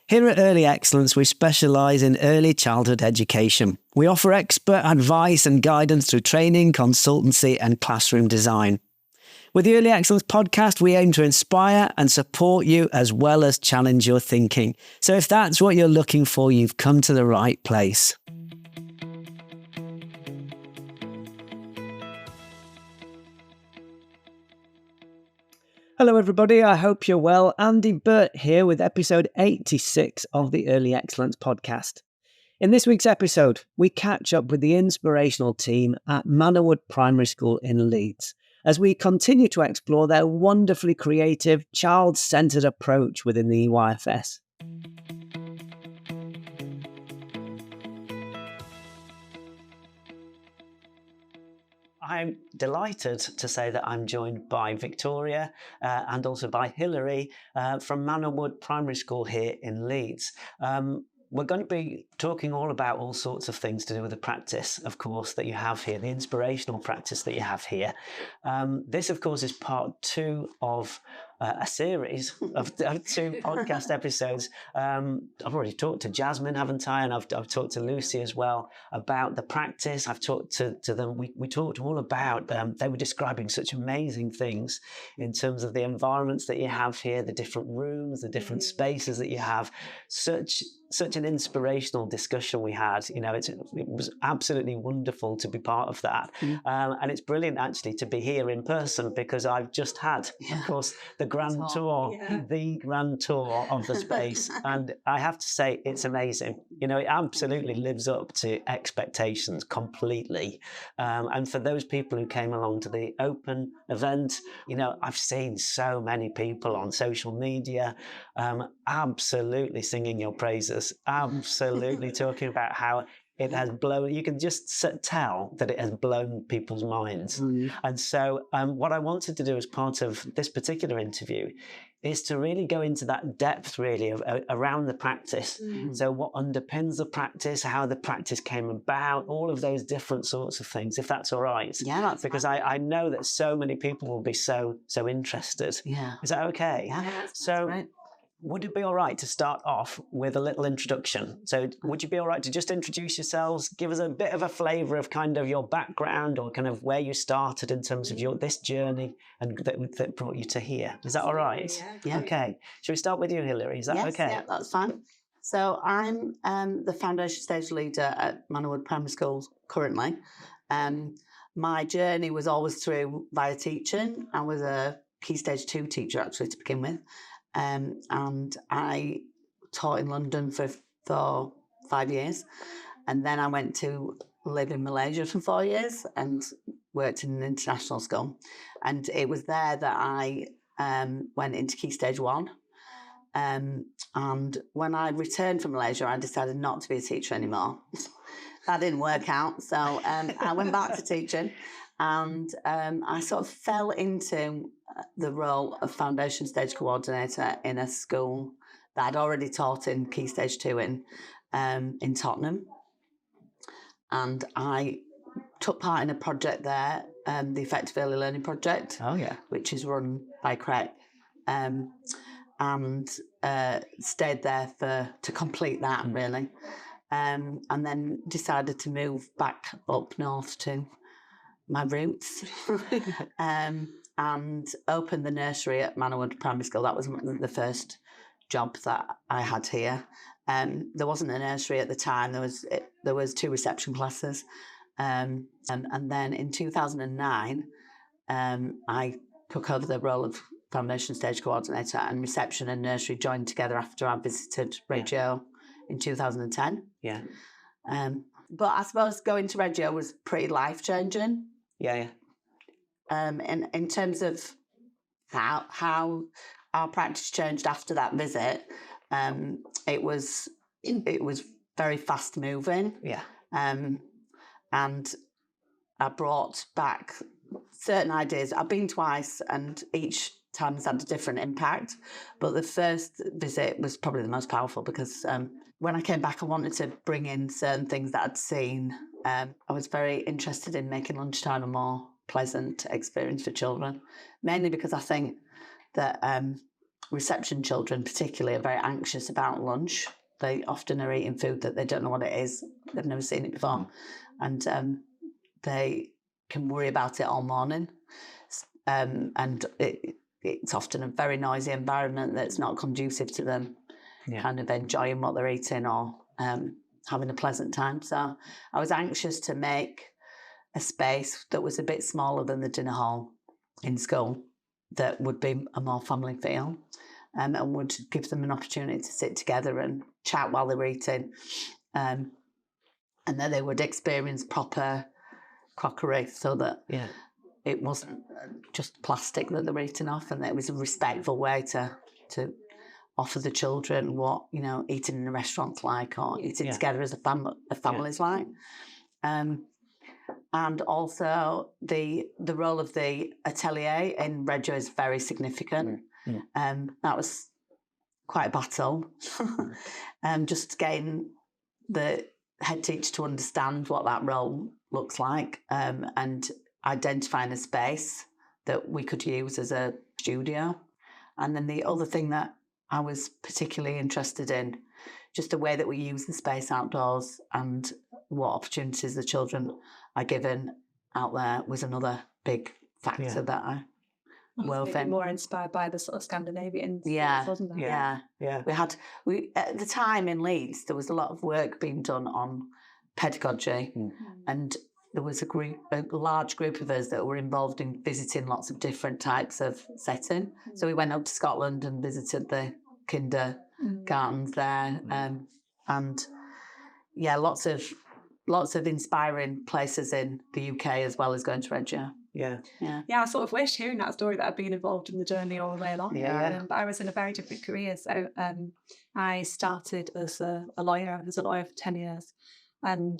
Here at Early Excellence, we specialise in early childhood education. We offer expert advice and guidance through training, consultancy and classroom design. With the Early Excellence podcast, we aim to inspire and support you as well as challenge your thinking. So if that's what you're looking for, you've come to the right place. Hello everybody, I hope you're well. Andy Burt here with episode 86 of the Early Excellence podcast. In this week's episode, we catch up with the inspirational team at Manor Wood Primary School in Leeds as we continue to explore their wonderfully creative, child-centred approach within the EYFS. I'm delighted to say that I'm joined by Victoria and also by Hilary from Manor Wood Primary School here in Leeds. We're going to be talking all about all sorts of things to do with the practice, of course, that you have here, the inspirational practice that you have here. This, of course, is part 2 of a series of 2 podcast episodes. I've already talked to Jasmine, haven't I? And I've talked to Lucy as well about the practice. I've talked to them. We talked all about, they were describing such amazing things in terms of the environments that you have here, the different rooms, the different spaces that you have. Such an inspirational discussion we had. You know, it was absolutely wonderful to be part of that. And it's brilliant actually to be here in person because I've just had, of course, the grand tour of the space. And I have to say, it's amazing. You know, it absolutely lives up to expectations completely. And for those people who came along to the open event, you know, I've seen so many people on social media absolutely singing your praises, absolutely talking about how it has blown, you can just tell that it has blown people's minds. And so what I wanted to do as part of this particular interview is to really go into that depth really around the practice. So what underpins the practice, how the practice came about, all of those different sorts of things, if that's all right. Yeah, that's because I know that so many people will be so interested. Yeah. Is that okay? Yeah, that's so great. Would it be all right to start off with a little introduction? So would you be all right to just introduce yourselves, give us a bit of a flavour of kind of your background or kind of where you started in terms of this journey and that brought you to here? Is that all right? Yeah. Okay. Shall we start with you, Hilary? Is that okay? Yeah, that's fine. So I'm the foundation stage leader at Manor Wood Primary School currently. My journey was always through via teaching. I was a Key Stage 2 teacher actually to begin with. And I taught in London for 5 years. And then I went to live in Malaysia for 4 years and worked in an international school. And it was there that I went into Key Stage 1. And when I returned from Malaysia, I decided not to be a teacher anymore. That didn't work out. So I went back to teaching. And I sort of fell into the role of foundation stage coordinator in a school that I'd already taught in Key Stage 2 in Tottenham. And I took part in a project there, the Effective Early Learning Project, which is run by Craig, and stayed there to complete that, really. And then decided to move back up north to my roots and opened the nursery at Manor Wood Primary School. That was the first job that I had here. There wasn't a nursery at the time. There was 2 reception classes. And then in 2009, I took over the role of foundation stage coordinator, and reception and nursery joined together after I visited Reggio in 2010. Yeah. But I suppose going to Reggio was pretty life-changing. Yeah. In terms of how our practice changed after that visit, it was very fast moving. Yeah. And I brought back certain ideas. I've been twice, and each time has had a different impact. But the first visit was probably the most powerful because when I came back, I wanted to bring in certain things that I'd seen. I was very interested in making lunchtime a more pleasant experience for children, mainly because I think that reception children particularly are very anxious about lunch. They often are eating food that they don't know what it is. They've never seen it before. And they can worry about it all morning. And it's often a very noisy environment that's not conducive to them kind of enjoying what they're eating or having a pleasant time. So I was anxious to make a space that was a bit smaller than the dinner hall in school that would be a more family feel. And would give them an opportunity to sit together and chat while they were eating. And then they would experience proper crockery so that it wasn't just plastic that they were eating off, and that it was a respectful way to offer the children what, you know, eating in a restaurant's like, or eating together as a family's like. And also the role of the atelier in Reggio is very significant. That was quite a battle. Just getting the head teacher to understand what that role looks like, and identifying a space that we could use as a studio. And then the other thing that I was particularly interested in, just the way that we use the space outdoors and what opportunities the children are given out there, was another big factor that I wove in. More inspired by the sort of Scandinavian stuff, wasn't there? Yeah. We at the time in Leeds, there was a lot of work being done on pedagogy, and there was a large group of us that were involved in visiting lots of different types of setting. So we went up to Scotland and visited the kindergartens there, and lots of inspiring places in the UK as well as going to Reggio. Yeah, I sort of wish hearing that story that I'd been involved in the journey all the way along. But I was in a very different career. So I started as a lawyer. I was a lawyer for 10 years. And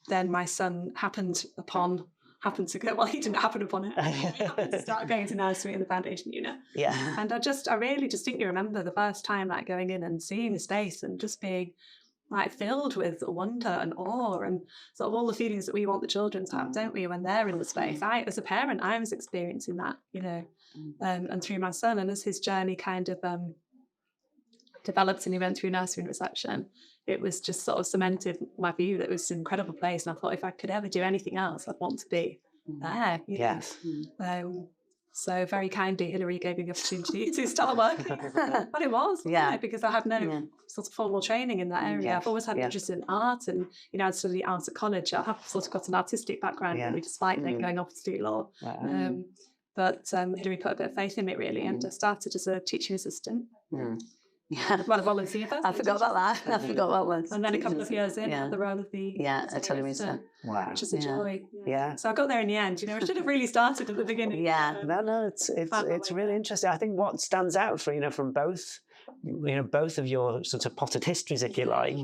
then my son happened to go, well, he didn't happen upon it. He happened to start going to nursery in the foundation unit. Yeah. And I really distinctly remember the first time like going in and seeing the space and just being like filled with wonder and awe and sort of all the feelings that we want the children to have, don't we, when they're in the space. As a parent, I was experiencing that, you know, and through my son, and as his journey kind of developed and he went through nursery and reception, it was just sort of cemented my view that it was an incredible place. And I thought if I could ever do anything else, I'd want to be there. Yes. So very kindly, Hilary gave me the opportunity to start working. But it was, because I had no sort of formal training in that area. I've always had an interest in art, and, you know, I'd studied art at college. I have sort of got an artistic background, really, despite then going off to do law. But Hilary put a bit of faith in me, really, and I started as a teaching assistant. Well, a volunteer first. I forgot about that. I forgot about that. And then a couple of years in, the role of the atelier, which is a joy. Yeah. So I got there in the end. You know, I should have really started at the beginning. No, it's really interesting. I think what stands out from both of your sort of potted histories, if you like,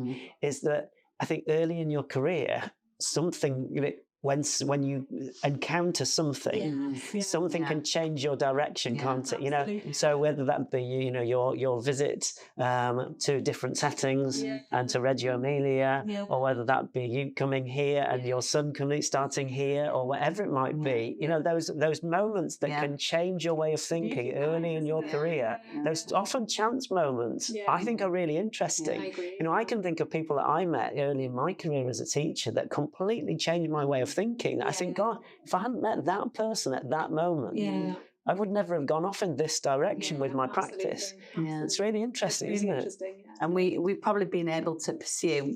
is that I think early in your career, something when you encounter something, something can change your direction, can't it? You know, so whether that be your visit to different settings and to Reggio Emilia, or whether that be you coming here and your son starting here, or whatever it might be, you know, those moments that can change your way of thinking early in your career. Those often chance moments, I think, are really interesting. You know, I can think of people that I met early in my career as a teacher that completely changed my way of thinking. I think, God, if I hadn't met that person at that moment, I would never have gone off in this direction with my practice. It's really interesting, isn't it? And we've probably been able to pursue.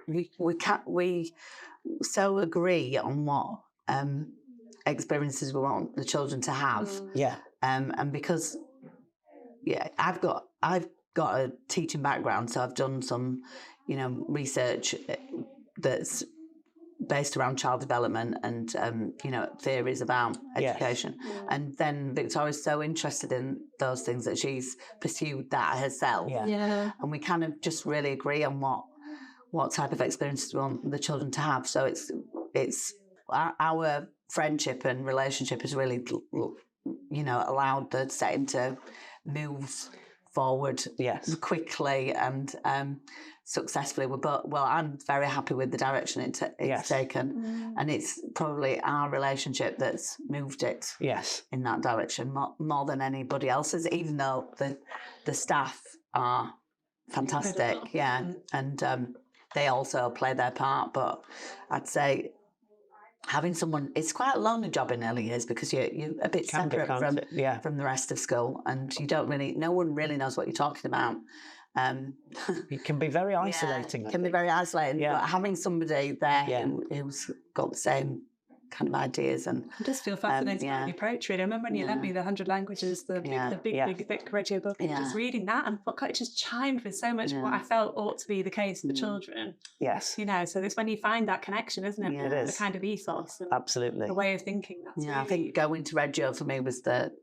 We so agree on what experiences we want the children to have. And because I've got a teaching background, so I've done some research that's based around child development and theories about education. And then Victoria's so interested in those things that she's pursued that herself. And we kind of just really agree on what type of experiences we want the children to have. So it's our friendship and relationship has really allowed the setting to move forward Yes. quickly and successfully. I'm very happy with the direction it's taken, and it's probably our relationship that's moved it Yes. in that direction more than anybody else's, even though the staff are fantastic, and they also play their part. But I'd say having someone, it's quite a lonely job in early years because you're a bit separate from the rest of school, and no one really knows what you're talking about. It can be very isolating. It can be very isolating, Yeah. but having somebody there who's got the same kind of ideas and I just feel fascinated by the approach, really. I remember when you lent me the 100 languages, the big thick radio book, and just reading that, and it just chimed with so much what I felt ought to be the case for children. Yes. So it's when you find that connection, isn't it? It The is. kind of ethos and Absolutely. the way of thinking. That's really, I think going to Reggio for me was that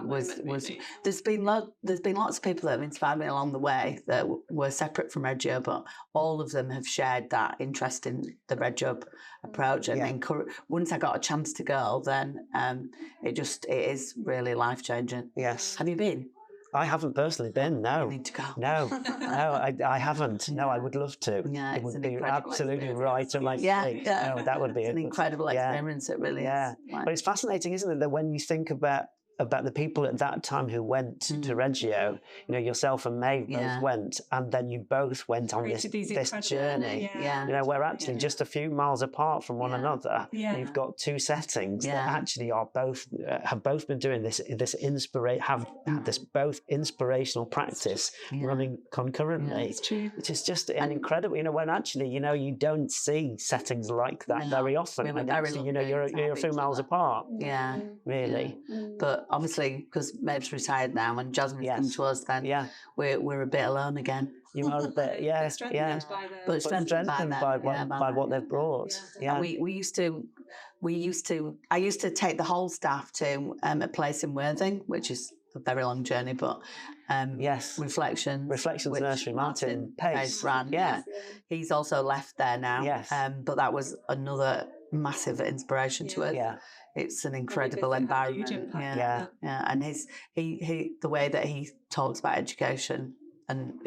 moment, really. there's been lots of people that have inspired me along the way that were separate from Reggio, but all of them have shared that interest in the Reggio approach and once I got a chance to go, then it is really life-changing. Yes. Have you been? I haven't personally been, no. You need to go. No, I haven't. No, I would love to. Yeah, it would be absolutely right on my street. No, that would be an incredible experience, it really is. But it's fascinating, isn't it, that when you think about the people at that time who went to Reggio, yourself and Maeve both went, and then you both went on this journey, where actually just a few miles apart from one another, you've got two settings that actually are have both been doing this have this both inspirational practice running concurrently. It's true. Which is just an incredible, when actually, you don't see settings like that very often. And actually, you're a few miles apart. Yeah. Really. But obviously, because Maeve's retired now and Jasmine's come to us, then we're a bit alone again. You are a bit, But strengthened by what they've brought. Yeah. I used to take the whole staff to a place in Worthing, which is a very long journey, but Reflections Nursery, Martin Pace ran. Yeah. He's also left there now. Yes. But that was another massive inspiration to us. Yeah. It's an incredible environment. And the way that he talks about education and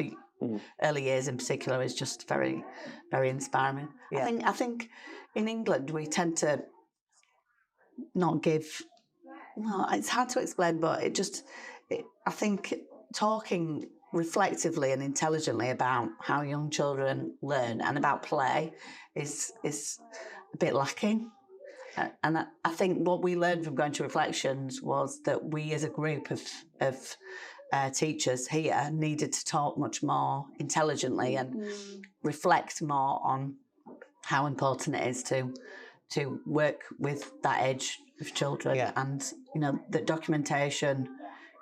early years in particular is just very, very inspiring. Yeah. I think in England we tend to not give. Well, it's hard to explain, but I think talking reflectively and intelligently about how young children learn and about play is a bit lacking. And I think what we learned from going to Reflections was that we as a group of teachers here needed to talk much more intelligently and reflect more on how important it is to work with that age of children. And, the documentation,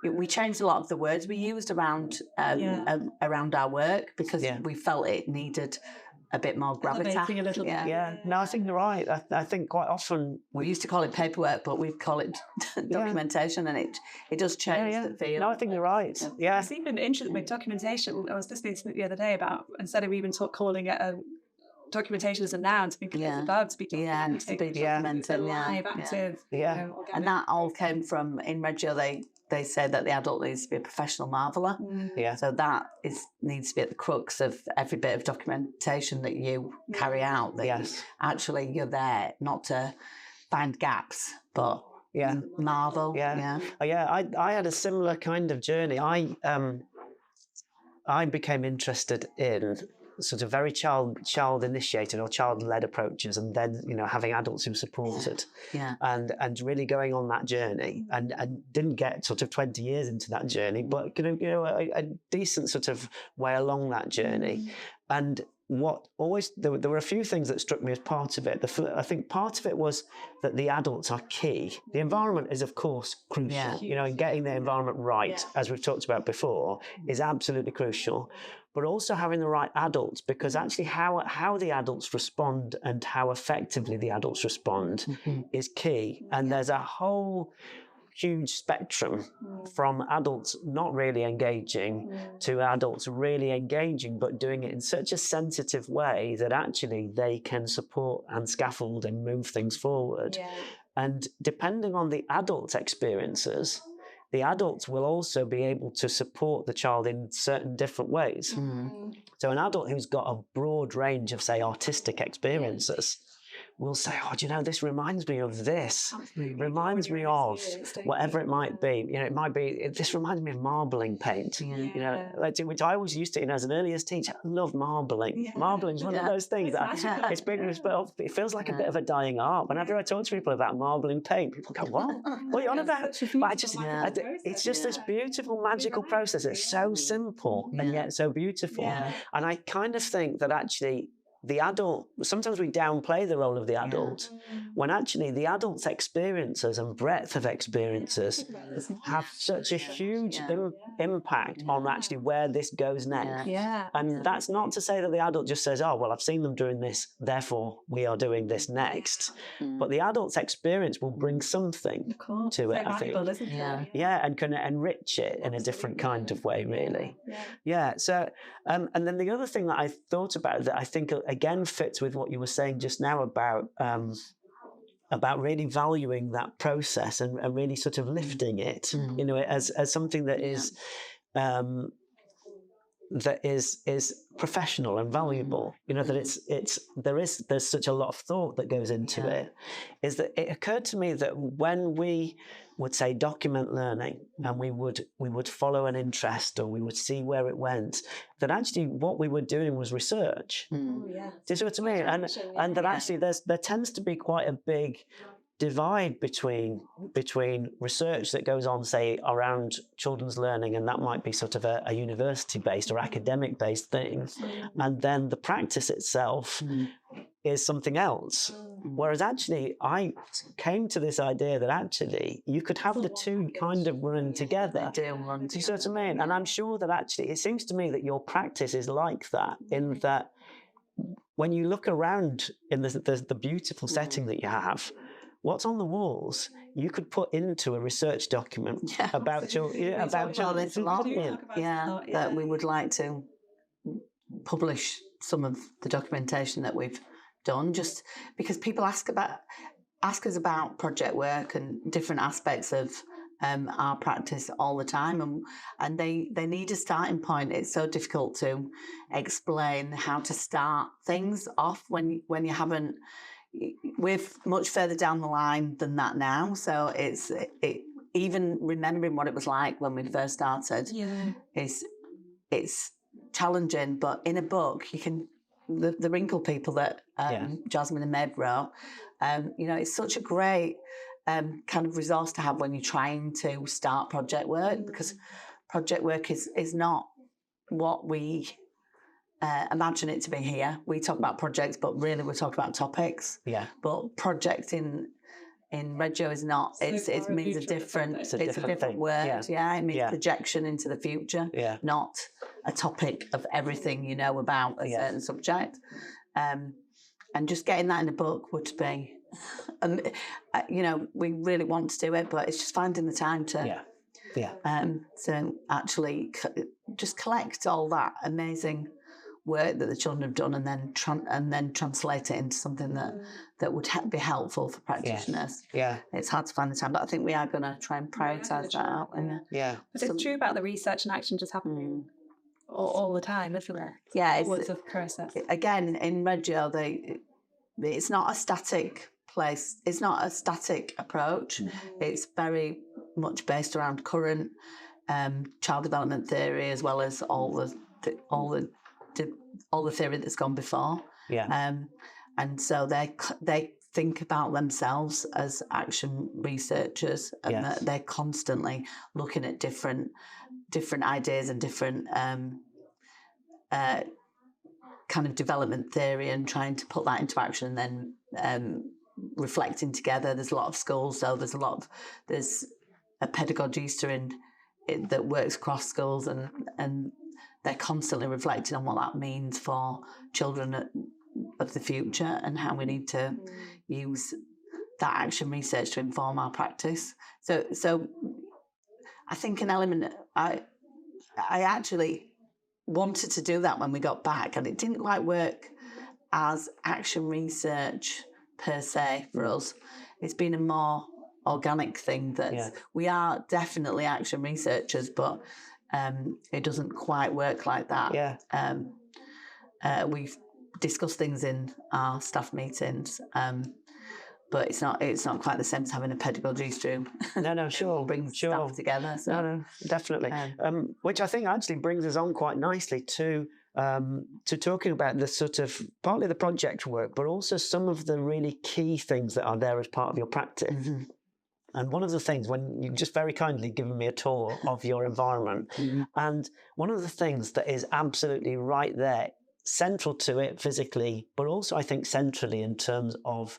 we changed a lot of the words we used around our work because we felt it needed a bit more gravitas. A little bit. No, I think you're right. I think quite often we used to call it paperwork, but we call it documentation, and it does change the feel. No, I think you're right. Yeah, it's even interesting with documentation. I was listening to it the other day about instead of even calling it a documentation as a noun, to be verb to be documented. To be documented. Live, active. And that all came from in Reggio. They say that the adult needs to be a professional marveller. So that needs to be at the crux of every bit of documentation that you carry out. That actually you're there not to find gaps, but marvel. I had a similar kind of journey. I became interested in sort of very child initiated or child led approaches, and then having adults who supported and really going on that journey, and didn't get sort of 20 years into that journey, but a decent sort of way along that journey. And there were a few things that struck me as part of it. I think part of it was that the adults are key. The environment is, of course, crucial. And getting the environment right, as we've talked about before, is absolutely crucial. But also having the right adults, because actually how the adults respond and how effectively the adults respond is key. And there's a whole huge spectrum from adults not really engaging to adults really engaging, but doing it in such a sensitive way that actually they can support and scaffold and move things forward. And depending on the adult experiences, the adults will also be able to support the child in certain different ways. So an adult who's got a broad range of, say, artistic experiences will say, oh, do you know, this reminds me of this, reminds me of whatever it might be. You know, it might be, this reminds me of marbling paint, you know, which I always used to, you know, as an earliest teacher, I love marbling. Marbling's one of those things that it feels like a bit of a dying art. Whenever I talk to people about marbling paint, people go, what? What are you on about? But it's just this beautiful, magical process. It's so simple and yet so beautiful. And I kind of think that actually, the adult, sometimes we downplay the role of the adult, when actually the adult's experiences and breadth of experiences have such a huge impact on actually where this goes next. And that's not to say that the adult just says, oh, well, I've seen them doing this, therefore we are doing this next. But the adult's experience will bring something to it, I think. And can enrich it in a different kind of way, really. So, and then the other thing that I thought about that I think again fits with what you were saying just now about really valuing that process and really sort of lifting it, you know, as something that is professional and valuable. You know, that there's such a lot of thought that goes into it. Is that it occurred to me that when we would say document learning and we would follow an interest or we would see where it went, that actually what we were doing was research. Do you see what I mean? And that actually there tends to be quite a big divide between research that goes on, say, around children's learning, and that might be sort of a university-based or academic-based thing, and then the practice itself is something else. Whereas actually, I came to this idea that actually you could have the two kind of run together. Do you see what I mean? And I'm sure that actually, it seems to me that your practice is like that, in that when you look around in the beautiful setting that you have, what's on the walls you could put into a research document about your there's a lot that we would like to publish some of the documentation that we've done, just because people ask us about project work and different aspects of our practice all the time, and they need a starting point. It's so difficult to explain how to start things off when you haven't. We're much further down the line than that now, so even remembering what it was like when we first started it's challenging. But in a book, you can the Wrinkle People that Jasmine and Meg wrote. You know, it's such a great kind of resource to have when you're trying to start project work, because project work is not what we imagine it to be here. We talk about projects, but really we're talking about topics. But project in Reggio is not. It means a different word. It means projection into the future, not a topic of everything you know about a certain subject. And just getting that in a book would be, you know, we really want to do it, but it's just finding the time to. So actually, just collect all that amazing work that the children have done, and then translate it into something that would be helpful for practitioners. It's hard to find the time, but I think we are going to try and prioritise that out. But it's true about the research and action just happening all the time, isn't it? It's a process. Again, in Reggio, it's not a static place. It's not a static approach. It's very much based around current child development theory, as well as all the theory that's gone before. And so they think about themselves as action researchers, and that they're constantly looking at different ideas and different kind of development theory and trying to put that into action, and then reflecting together. There's a lot of schools, so there's a pedagogista that works across schools, and they're constantly reflecting on what that means for children of the future, and how we need to use that action research to inform our practice. So I think an element, I actually wanted to do that when we got back, and it didn't quite work as action research per se for us. It's been a more organic thing. That we are definitely action researchers, but it doesn't quite work like that. Yeah. We've discussed things in our staff meetings, but it's not quite the same as having a pedagogy stream. No, sure. Brings sure. staff together. So. No, definitely. Which I think actually brings us on quite nicely to talking about the sort of partly the project work, but also some of the really key things that are there as part of your practice. Mm-hmm. And one of the things, when you've just very kindly given me a tour of your environment, and one of the things that is absolutely right there, central to it physically, but also I think centrally in terms of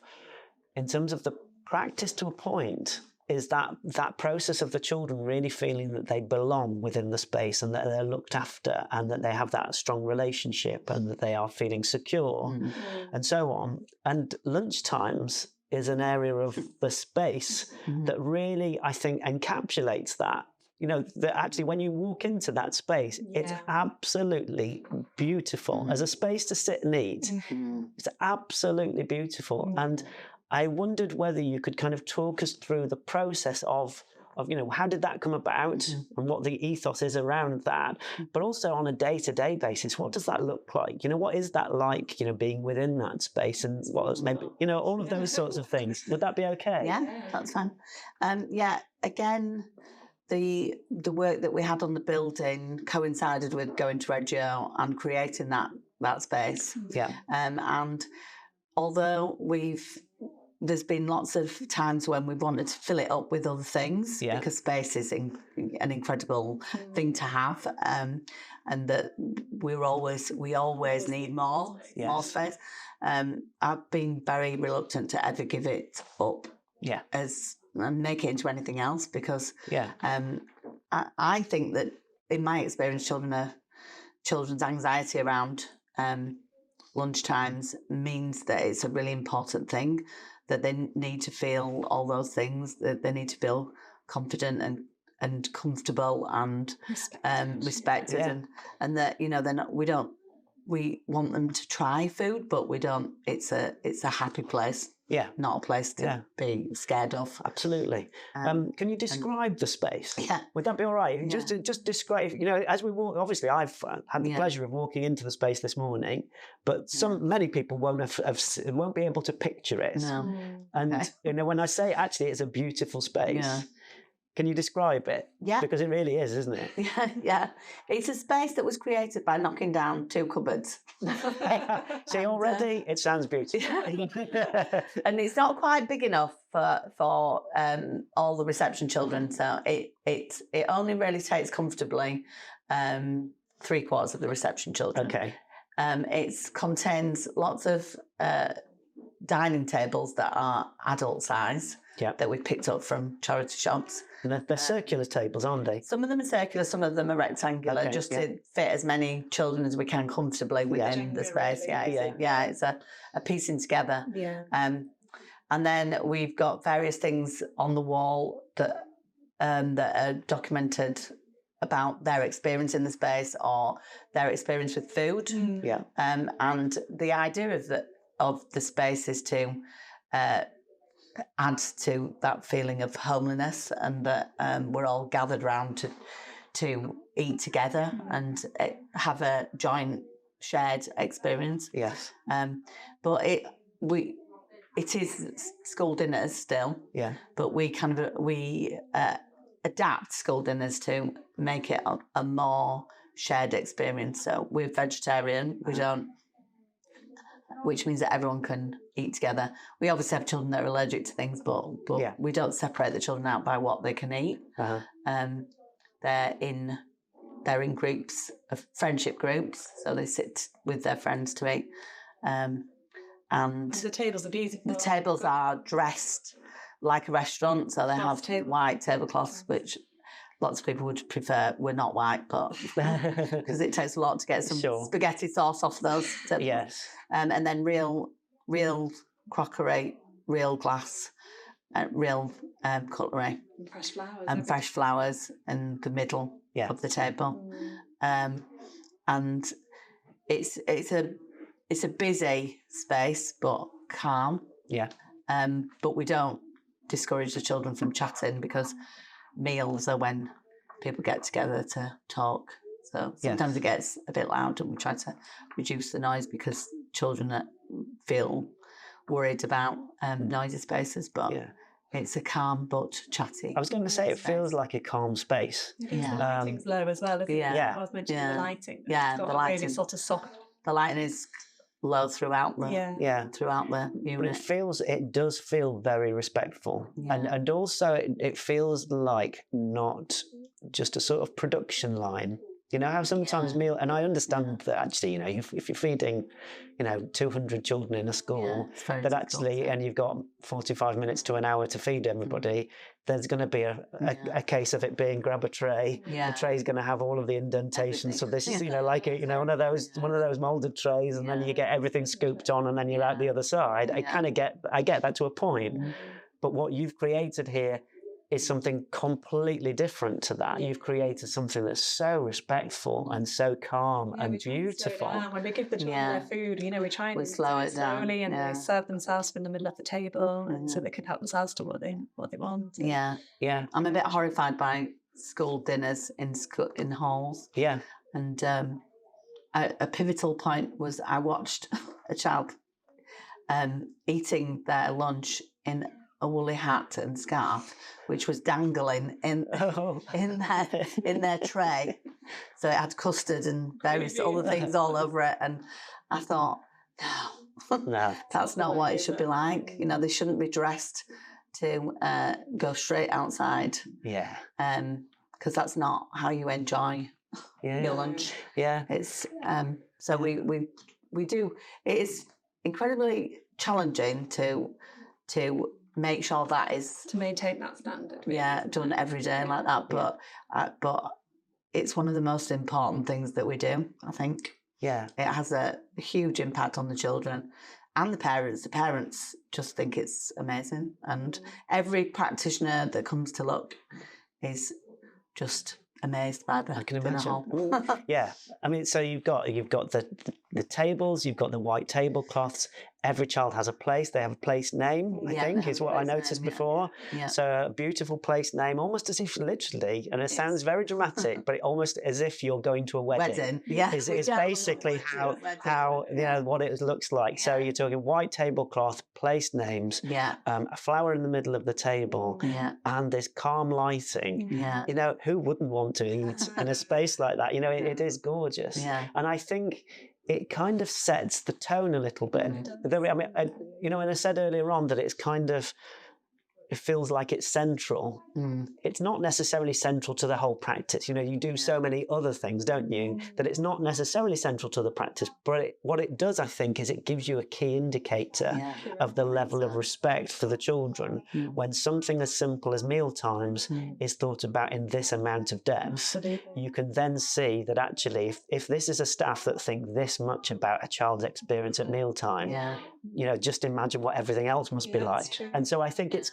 the practice to a point, is that process of the children really feeling that they belong within the space and that they're looked after and that they have that strong relationship and that they are feeling secure and so on. And lunchtimes is an area of the space that really, I think, encapsulates that. You know, that actually when you walk into that space, it's absolutely beautiful. As a space to sit and eat, it's absolutely beautiful. And I wondered whether you could kind of talk us through the process of you know, how did that come about and what the ethos is around that, but also on a day-to-day basis, what does that look like? You know, what is that like, you know, being within that space and what maybe, you know, all of those sorts of things. Would that be okay? Yeah, that's fine. Again, the work that we had on the building coincided with going to Reggio and creating that space. Yeah. And although there's been lots of times when we've wanted to fill it up with other things because space is an incredible thing to have, and that we always need more space. I've been very reluctant to ever give it up and make it into anything else because I think that in my experience, children's anxiety around lunchtimes means that it's a really important thing, that they need to feel all those things, that they need to feel confident and comfortable and respected and that, you know, we want them to try food, but we don't, it's a happy place. Yeah. Not a place to be scared of. Absolutely. Can you describe the space? Yeah. Would that be all right? Yeah. Just describe, you know, as we walk, obviously I've had the pleasure of walking into the space this morning, but many people won't be able to picture it. No. And, you know, when I say actually it's a beautiful space, can you describe it? Yeah. Because it really is, isn't it? Yeah. It's a space that was created by knocking down 2 cupboards. See, already it sounds beautiful. And it's not quite big enough for all the reception children, so it only really takes comfortably 3/4 of the reception children. Okay. It contains lots of dining tables that are adult size that we picked up from charity shops. And they're circular tables, aren't they? Some of them are circular, some of them are rectangular, to fit as many children as we can comfortably within the space. It's a piecing together. Yeah. And then we've got various things on the wall that are documented about their experience in the space or their experience with food. Yeah. And the idea of the space is to add to that feeling of homeliness and that we're all gathered around to eat together and have a joint shared experience. Yes. But it is school dinners still. Yeah. But we adapt school dinners to make it a more shared experience. So we're vegetarian. We don't. Which means that everyone can eat together. We obviously have children that are allergic to things, but we don't separate the children out by what they can eat. They're in groups, of friendship groups, so they sit with their friends to eat. And the tables are beautiful. The tables are dressed like a restaurant, so they have white tablecloths, which lots of people would prefer. We're not white, but because it takes a lot to get some spaghetti sauce off those. Yes. And then real crockery, real glass, real cutlery, and fresh flowers in the middle of the table. And it's a busy space, but calm. Yeah. But we don't discourage the children from chatting, because meals are when people get together to talk. So sometimes it gets a bit loud, and we try to reduce the noise because children feel worried about noisy spaces, but it's a calm but chatty. I was going to say, it feels like a calm space. The lighting's low as well, isn't it? I was mentioning the lighting. Yeah, the lighting. Really sort of soft. The lighting is low throughout the throughout the unit. But it does feel very respectful, and also it feels like not just a sort of production line. You know how sometimes meal, and I understand that actually, you know, if you're feeding, you know, 200 children in a school, that actually, and you've got 45 minutes to an hour to feed everybody, there's going to be a case of it being grab a tray. The tray's going to have all of the indentations. So this is, you know, like one of those molded trays, and then you get everything scooped on, and then you're out the other side. I get that to a point, but what you've created here is something completely different to that. You've created something that's so respectful and so calm and beautiful. When we give the children their food, you know, we try and slow it down slowly, and they serve themselves in the middle of the table, and so they can help themselves to what they want. Yeah. I'm a bit horrified by school dinners in halls. Yeah. And a pivotal point was I watched a child eating their lunch in a woolly hat and scarf, which was dangling in their tray. So it had custard and various other things all over it. And I thought, no, that's not what it should be like. You know, they shouldn't be dressed to go straight outside. Yeah. Because that's not how you enjoy your lunch. Yeah. It's so we do. It is incredibly challenging to make sure that is to maintain that standard. Done every day like that. But it's one of the most important things that we do, I think. Yeah. It has a huge impact on the children and the parents. The parents just think it's amazing. And every practitioner that comes to look is just amazed by the I can imagine. whole. Yeah. I mean, so you've got the tables, you've got the white tablecloths. Every child has a place. They have a place name, I think, is what I noticed before. Yeah. So a beautiful place name, almost as if literally, and it sounds very dramatic, but almost as if you're going to a wedding. Yeah. Is basically how you know what it looks like. So you're talking white tablecloth, place names, a flower in the middle of the table, and this calm lighting. Yeah. You know, who wouldn't want to eat in a space like that? You know, it is gorgeous. Yeah. And I think it kind of sets the tone a little bit. I mean, you know, when I said earlier on that it's kind of, it feels like it's central. It's not necessarily central to the whole practice. You know, you do so many other things, don't you, that it's not necessarily central to the practice. But what it does, I think, is it gives you a key indicator of the level of respect for the children when something as simple as meal times is thought about in this amount of depth. You can then see that actually, if this is a staff that think this much about a child's experience at mealtime, you know, just imagine what everything else must be like. And so I think it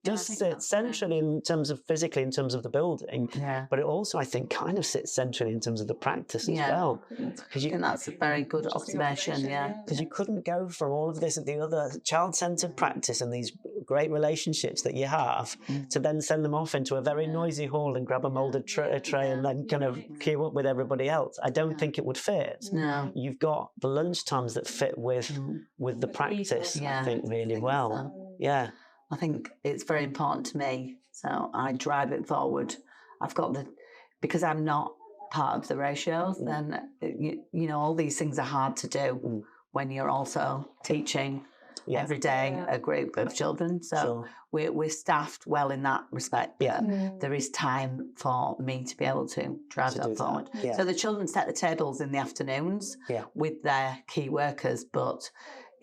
does sit centrally in terms of physically, in terms of the building, but it also, I think, kind of sits centrally in terms of the practice as well. I think that's a very good observation, Because you couldn't go from all of this at the other child-centred practice and these great relationships that you have to then send them off into a very noisy hall and grab a moulded tray and then kind of queue up with everybody else. I don't think it would fit. No. You've got the lunch times that fit with the practice, I think, really well. So. Yeah. I think it's very important to me, so I drive it forward. Because I'm not part of the ratios, then, you know, all these things are hard to do when you're also teaching every day a group of children. So we're staffed well in that respect. There is time for me to be able to drive that forward. So the children set the tables in the afternoons with their key workers, but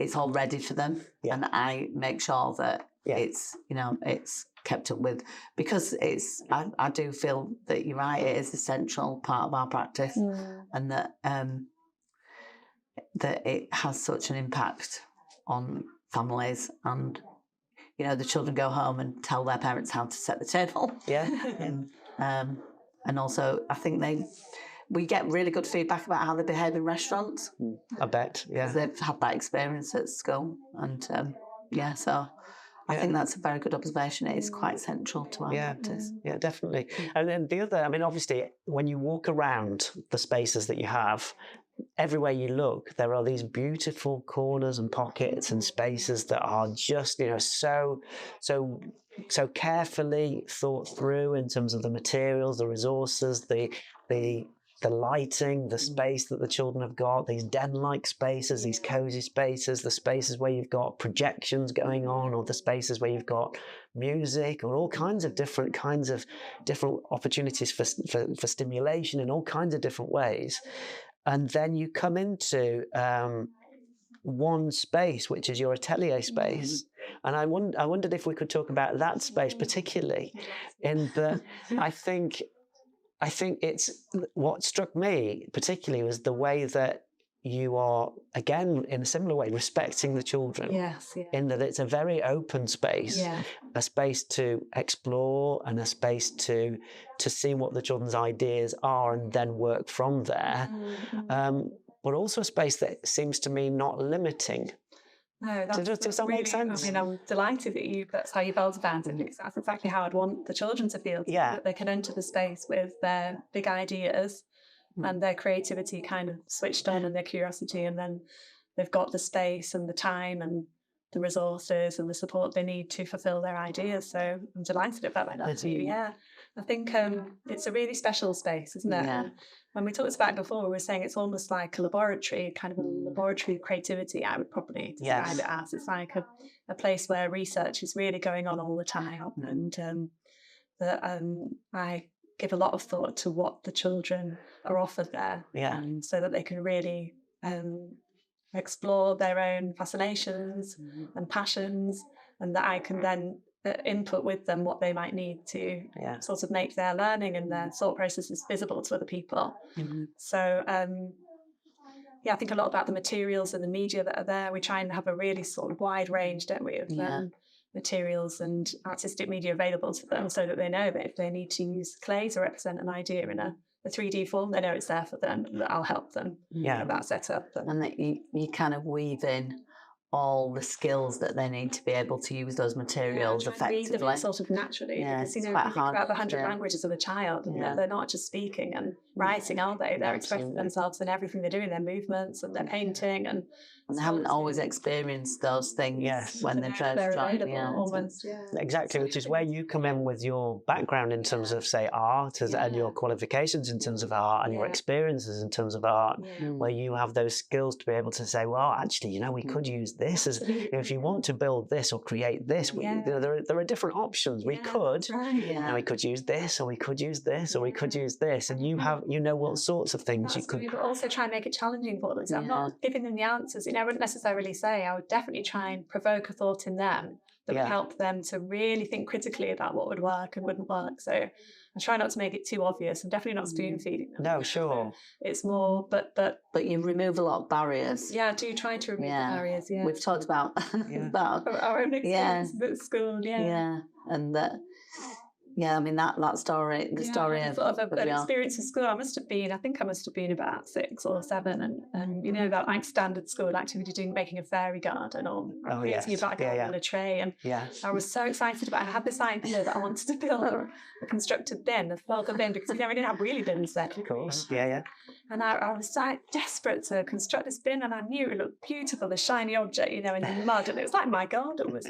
it's all ready for them. And I make sure that it's, you know, it's kept up with, because I do feel that you're right, it is a central part of our practice, and that that it has such an impact on families, and you know, the children go home and tell their parents how to set the table. And also I think we get really good feedback about how they behave in restaurants. I bet, because they've had that experience at school, and so I think that's a very good observation. It is quite central to our practice. Yeah, definitely. And then the other, I mean, obviously, when you walk around the spaces that you have, everywhere you look, there are these beautiful corners and pockets and spaces that are just, so carefully thought through in terms of the materials, the resources, the lighting, the space that the children have got, these den-like spaces, these cozy spaces, the spaces where you've got projections going on, or the spaces where you've got music, or all kinds of different opportunities for stimulation in all kinds of different ways. And then you come into one space, which is your atelier space. And I wondered if we could talk about that space particularly, in that I think it's what struck me particularly was the way that you are, again, in a similar way, respecting the children. Yes, yeah. In that it's a very open space, a space to explore and a space to see what the children's ideas are and then work from there. But also a space that seems to me not limiting. No, does that make sense? I mean, I'm delighted that that's how you felt about it, because that's exactly how I'd want the children to feel. That they can enter the space with their big ideas and their creativity kind of switched on, and their curiosity, and then they've got the space and the time and the resources and the support they need to fulfill their ideas. So I'm delighted it felt like that to you. Yeah, I think it's a really special space, isn't it? Yeah. When we talked about it before, we were saying it's almost like a laboratory, kind of a laboratory of creativity, I would probably describe it as. It's like a place where research is really going on all the time. And I give a lot of thought to what the children are offered there, so that they can really explore their own fascinations and passions, and that I can then input with them what they might need to sort of make their learning and their thought processes visible to other people. So I think a lot about the materials and the media that are there. We try and have a really sort of wide range, don't we, of materials and artistic media available to them, so that they know that if they need to use clay to represent an idea in a 3D form, they know it's there for them, that I'll help them get that set up. And that you kind of weave in all the skills that they need to be able to use those materials effectively. Read them sort of naturally. Yeah, because, it's you quite think hard. about the 100 languages of a child, and they're not just speaking and writing, are they? They're expressing themselves in everything they're doing, their movements and their painting, and they haven't always experienced those things when they're trying. Exactly, which is where you come in with your background in terms of, say, art and your qualifications in terms of art and your experiences in terms of art, where you have those skills to be able to say, well, actually, we could use this as, if you want to build this or create this, there are different options. We could, we could use this, or we could use this, or we could use this, and you know what sorts of things you could. But also try and make it challenging for them. So I'm not giving them the answers. I wouldn't necessarily say. I would definitely try and provoke a thought in them that would help them to really think critically about what would work and wouldn't work. So I try not to make it too obvious. I'm definitely not spoon feeding them. No, sure. It's more, but you remove a lot of barriers. Yeah, I do try to remove the barriers. Yeah, we've talked about our own experience at school. And that. Yeah, I mean that story, the story of an experience in school. I think I must have been about 6 or 7, and that like standard school activity, making a fairy garden or creating a back garden on a tray, and I was so excited about it. I had this idea that I wanted to build a constructed bin, a floater bin, because we didn't have really bins then. Of course, And I was so desperate to construct this bin, and I knew it looked beautiful, a shiny object, in the mud, and it was like my garden was,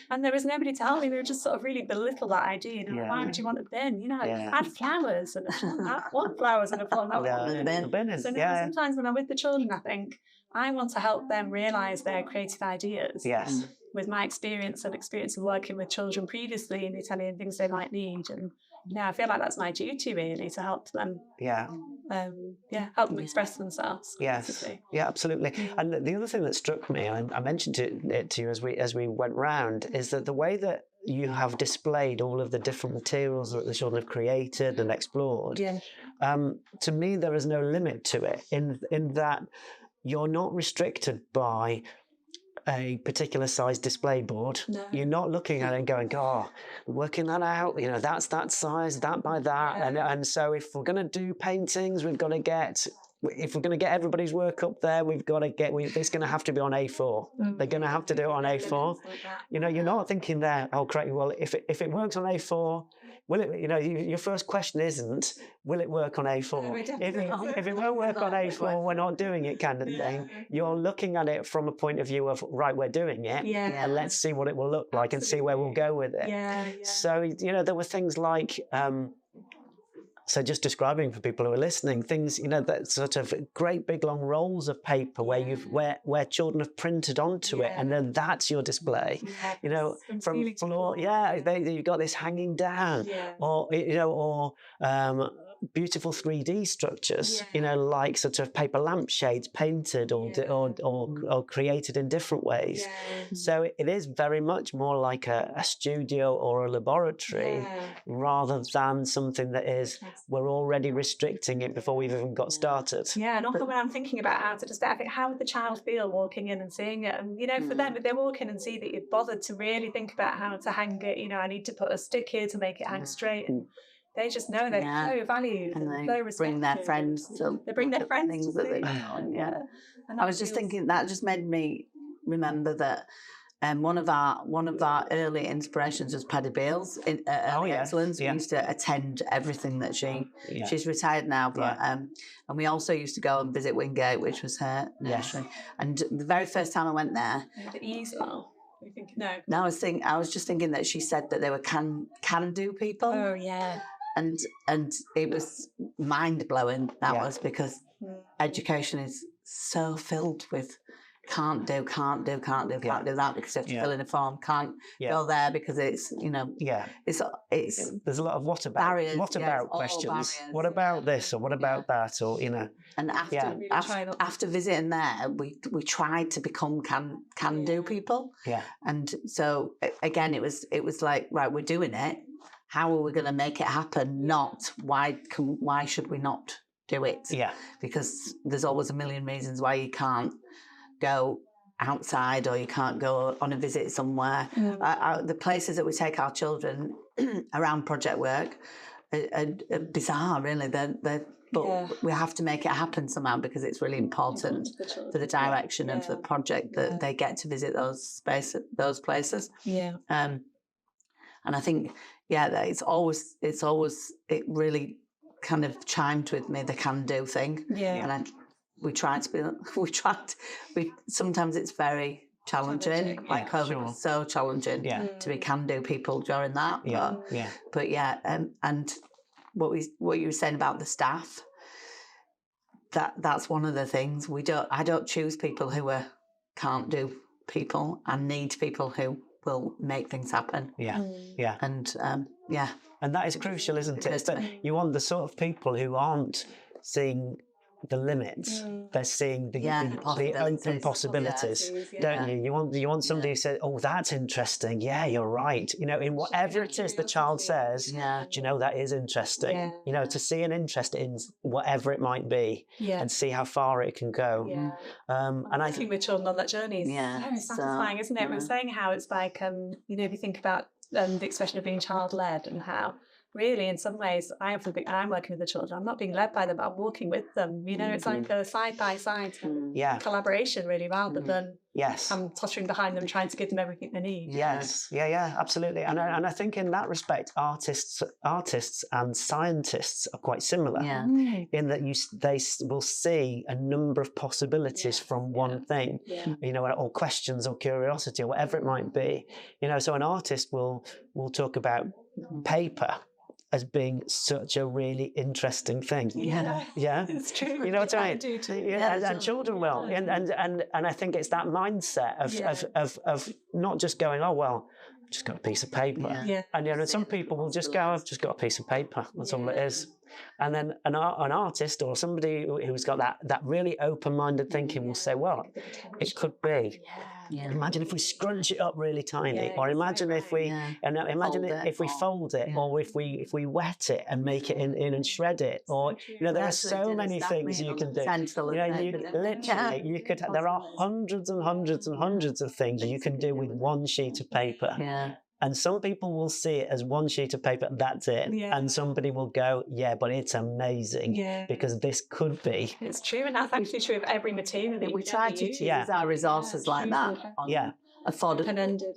And there was nobody to help me. They were just sort of really belittle that idea. Why would you want a bin? Add flowers, and I want flowers in a pot. So sometimes when I'm with the children, I think I want to help them realise their creative ideas. Yes. With my experience of working with children previously in the Italian things they might need, and I feel like that's my duty really, to help them. Help them express themselves. Yes. Basically. Yeah, absolutely. And the other thing that struck me, and I mentioned it to you as we went round, is that the way that you have displayed all of the different materials that the children have created and explored. To me, there is no limit to it in that you're not restricted by a particular size display board. No. You're not looking at it and going, working that out, that's that size, that by that. And so if we're going to do paintings, we've got to get if we're going to get everybody's work up there, we've got to get, it's going to have to be on A4. They're going to have to do it on A4. You know, you're not thinking there, oh, great, well, if it works on A4, will it, you know, your first question isn't, will it work on A4? If it won't work on A4, we're not doing it kind of thing. You're looking at it from a point of view of, right, we're doing it, and let's see what it will look like and see where we'll go with it. So, you know, there were things like, so just describing for people who are listening, things, you know, that sort of great big long rolls of paper where children have printed onto it, and then that's your display. You know, from floor, you've got this hanging down, or you know, or beautiful 3D structures, you know, like sort of paper lampshades painted or created in different ways. So it is very much more like a studio or a laboratory rather than something that is, we're already restricting it before we've even got started. Yeah, and often when I'm thinking about how to just, I think, how would the child feel walking in and seeing it? And, you know, for them, if they walk in and see that you've bothered to really think about how to hang it, you know, I need to put a stick here to make it hang straight. And they just know they're so valued and they so respected. Bring their friends to they bring their friends things to that they And I was just thinking, that just made me remember that one of our early inspirations was Paddy Beals in Early Excellence. We used to attend everything that she's retired now, but and we also used to go and visit Wingate, which was her nursery. And the very first time I went there, the easel. No, I was just thinking that she said that they were can do people. Oh yeah. And it was mind blowing. That was because education is so filled with can't do that because you have to fill in a form, can't go there because it's, you know, it's there's a lot of what about barriers, questions. What about this, or what about that, or, you know. And after visiting there, we tried to become can do people. And so again, it was like, right, we're doing it. How are we going to make it happen? Not why should we not do it? Because there's always a million reasons why you can't go outside or you can't go on a visit somewhere. The places that we take our children around project work are bizarre, really. But we have to make it happen somehow because it's really important for the direction of the project that they get to visit those places. And I think, that it really kind of chimed with me, the can-do thing. And sometimes it's very challenging. Like COVID was so challenging to be can-do people during that. And what you were saying about the staff, that's one of the things. I don't choose people who can't do people. I need people who will make things happen. And that is crucial, isn't it? That you want the sort of people who aren't seeing the limits, they're seeing the open possibilities, don't you? You want somebody who says, oh, that's interesting. Yeah, you're right. You know, in whatever it is the child says, do you know, that is interesting. You know, to see an interest in whatever it might be and see how far it can go. And I think with children on that journey is very satisfying, isn't it? We're saying how it's like, you know, if you think about the expression of being child-led and how really, in some ways, I'm working with the children. I'm not being led by them. I'm walking with them. You know, it's like a side-by-side collaboration, really, rather than I'm tottering behind them, trying to give them everything they need. Absolutely. And I think in that respect, artists and scientists are quite similar in that they will see a number of possibilities from one thing, you know, or questions or curiosity or whatever it might be. You know, so an artist will talk about paper as being such a really interesting thing. It's true. You know what I mean? Do too. And children will. And I think it's that mindset of not just going, oh well, I've just got a piece of paper. And you know, some people will just go, I've just got a piece of paper. That's all it is. And then an artist or somebody who's got that really open-minded thinking will say, well, it could be. Imagine if we scrunch it up really tiny, or imagine if we if we fold it, or if we wet it and make it in and shred it, or you know, there are so many things you can do. You know, you could. There are hundreds and hundreds and hundreds of things you can do with one sheet of paper. And some people will see it as one sheet of paper, that's it. Yeah. And somebody will go, yeah, but it's amazing because this could be. It's true, and that's actually true of every material that We try to use our resources like that.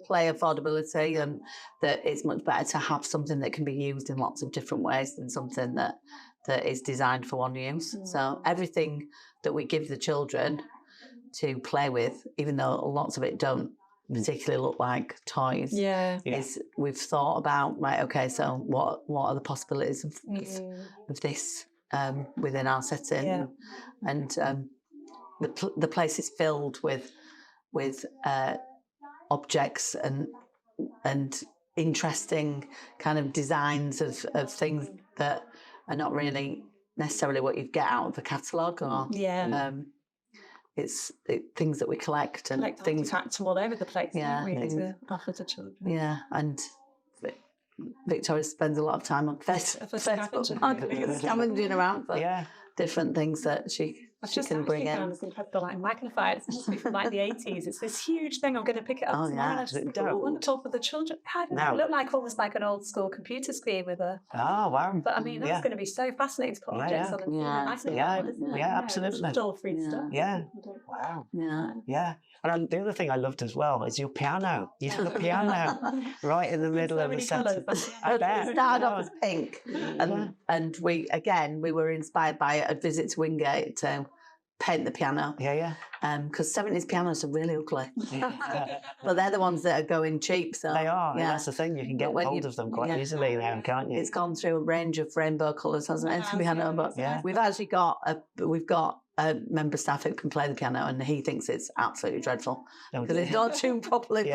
Play affordability, and that it's much better to have something that can be used in lots of different ways than something that is designed for one use. So everything that we give the children to play with, even though lots of it don't particularly look like toys, is we've thought about, right, okay, so what are the possibilities of this within our setting, and the place is filled with objects and interesting kind of designs of things that are not really necessarily what you'd get out of a catalogue, or it's things that we collect and things from all over the place. To offer to children. And Victoria spends a lot of time on Facebook scavenging around for different things that she can bring in. It's incredible, like magnified. It's from like the 80s. It's this huge thing. I'm going to pick it up tomorrow. I want to talk with the children. It looked like almost like an old school computer screen with a. Oh wow! But I mean, that's going to be so fascinating to put objects on. Absolutely. It's all free stuff. Yeah. Wow. Yeah. And the other thing I loved as well is your piano. You have a piano right in the middle of the set. I bet. It started off as pink, and we were inspired by a visit to Wingate to paint the piano. Because 70s pianos are really ugly. But they're the ones that are going cheap. So they are. Yeah. That's the thing. You can get hold of them quite easily now, can't you? It's gone through a range of rainbow colours, hasn't it? The piano, but we've actually got a member of staff who can play the piano, and he thinks it's absolutely dreadful because it's not tuned properly.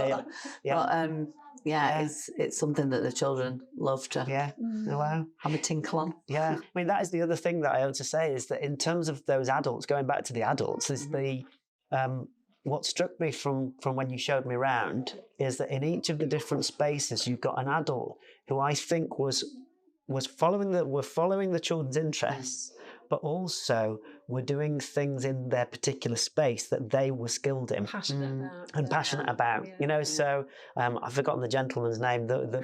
It's something that the children love to have a tinkle on. I mean, that is the other thing that I ought to say, is that in terms of those adults, going back to the adults, is the what struck me from when you showed me around is that in each of the different spaces you've got an adult who I think was following the children's interests, but also were doing things in their particular space that they were skilled in, passionate about. So I've forgotten the gentleman's name, the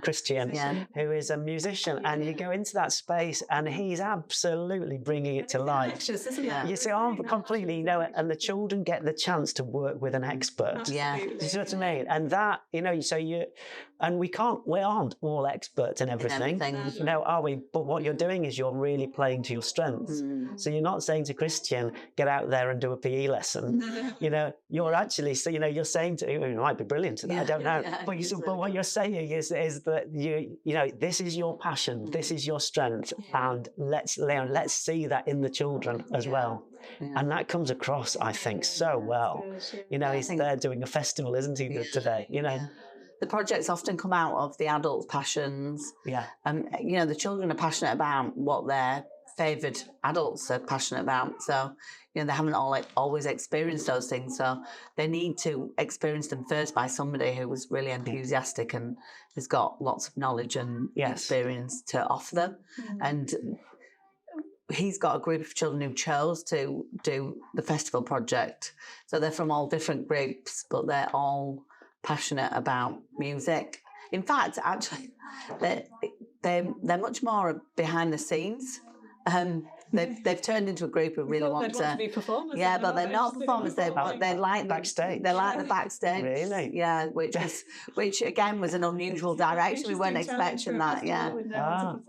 Christian, who is a musician, and you go into that space and he's absolutely bringing it to life. You see, completely, and the children get the chance to work with an expert. You see what I mean? And that, and we aren't all experts in everything, are we? But what you're doing is you're really playing to your strengths. So you're not saying to Christian, get out there and do a PE lesson. You're actually, you're saying to him, you might be brilliant at that, I don't know. But what you're saying is that this is your passion, this is your strength, and let's see that in the children as well. And that comes across, I think, so well. He's there doing a festival, isn't he, today? The projects often come out of the adults' passions. The children are passionate about what their favoured adults are passionate about. So, they haven't always experienced those things. So they need to experience them first by somebody who was really enthusiastic and has got lots of knowledge and experience to offer them. And he's got a group of children who chose to do the festival project. So they're from all different groups, but they're all passionate about music. In fact, actually, they're much more behind the scenes. They've turned into a group who really want to be performers. But they're not performers. They like backstage. They like the backstage. Really? Yeah, which again was an unusual direction. We weren't expecting that. No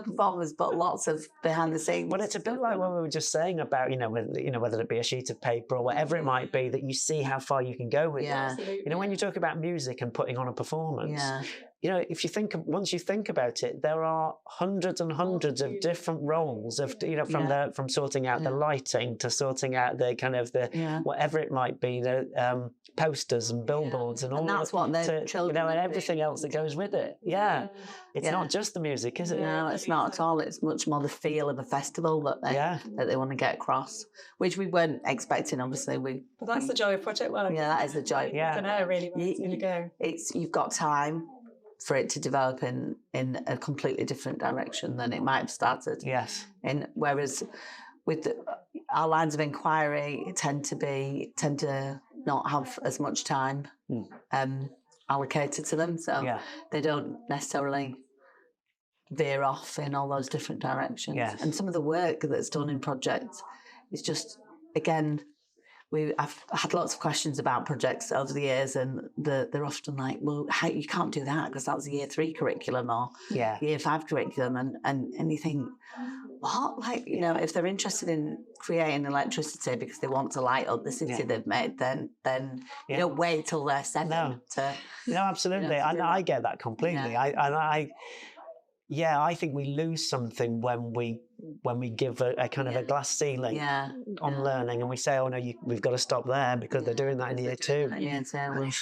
performers, but lots of behind the scenes. Well, it's a bit like what we were just saying about whether it be a sheet of paper or whatever it might be, that you see how far you can go with it. When you talk about music and putting on a performance. Once you think about it, there are hundreds and hundreds of different roles of, from sorting out the lighting to sorting out the kind of whatever it might be, the posters and billboards and all. And that's what the children and everything else that goes with it. It's not just the music, is it? No, it's not at all. It's much more the feel of a festival that they want to get across, which we weren't expecting. Obviously, But that's the joy of project work. Yeah, that is the joy. I don't know really where it's going to go. You've got time for it to develop in a completely different direction than it might have started. Yes. Whereas with our lines of inquiry tend to not have as much time. allocated to them, so Yeah. they don't necessarily veer off in all those different directions. Yes. And some of the work that's done in projects is just, again, I've had lots of questions about projects over the years, and they're often like, well, you can't do that because that was a year 3 curriculum or year 5 curriculum, and you think, what? Like, you know, if they're interested in creating electricity because they want to light up the city they've made, then you don't wait till they're 7 to... No, absolutely. And I get that completely. I think we lose something when we give a kind of a glass ceiling on learning, and we say, oh no, we've got to stop there because they're doing that in year 2. We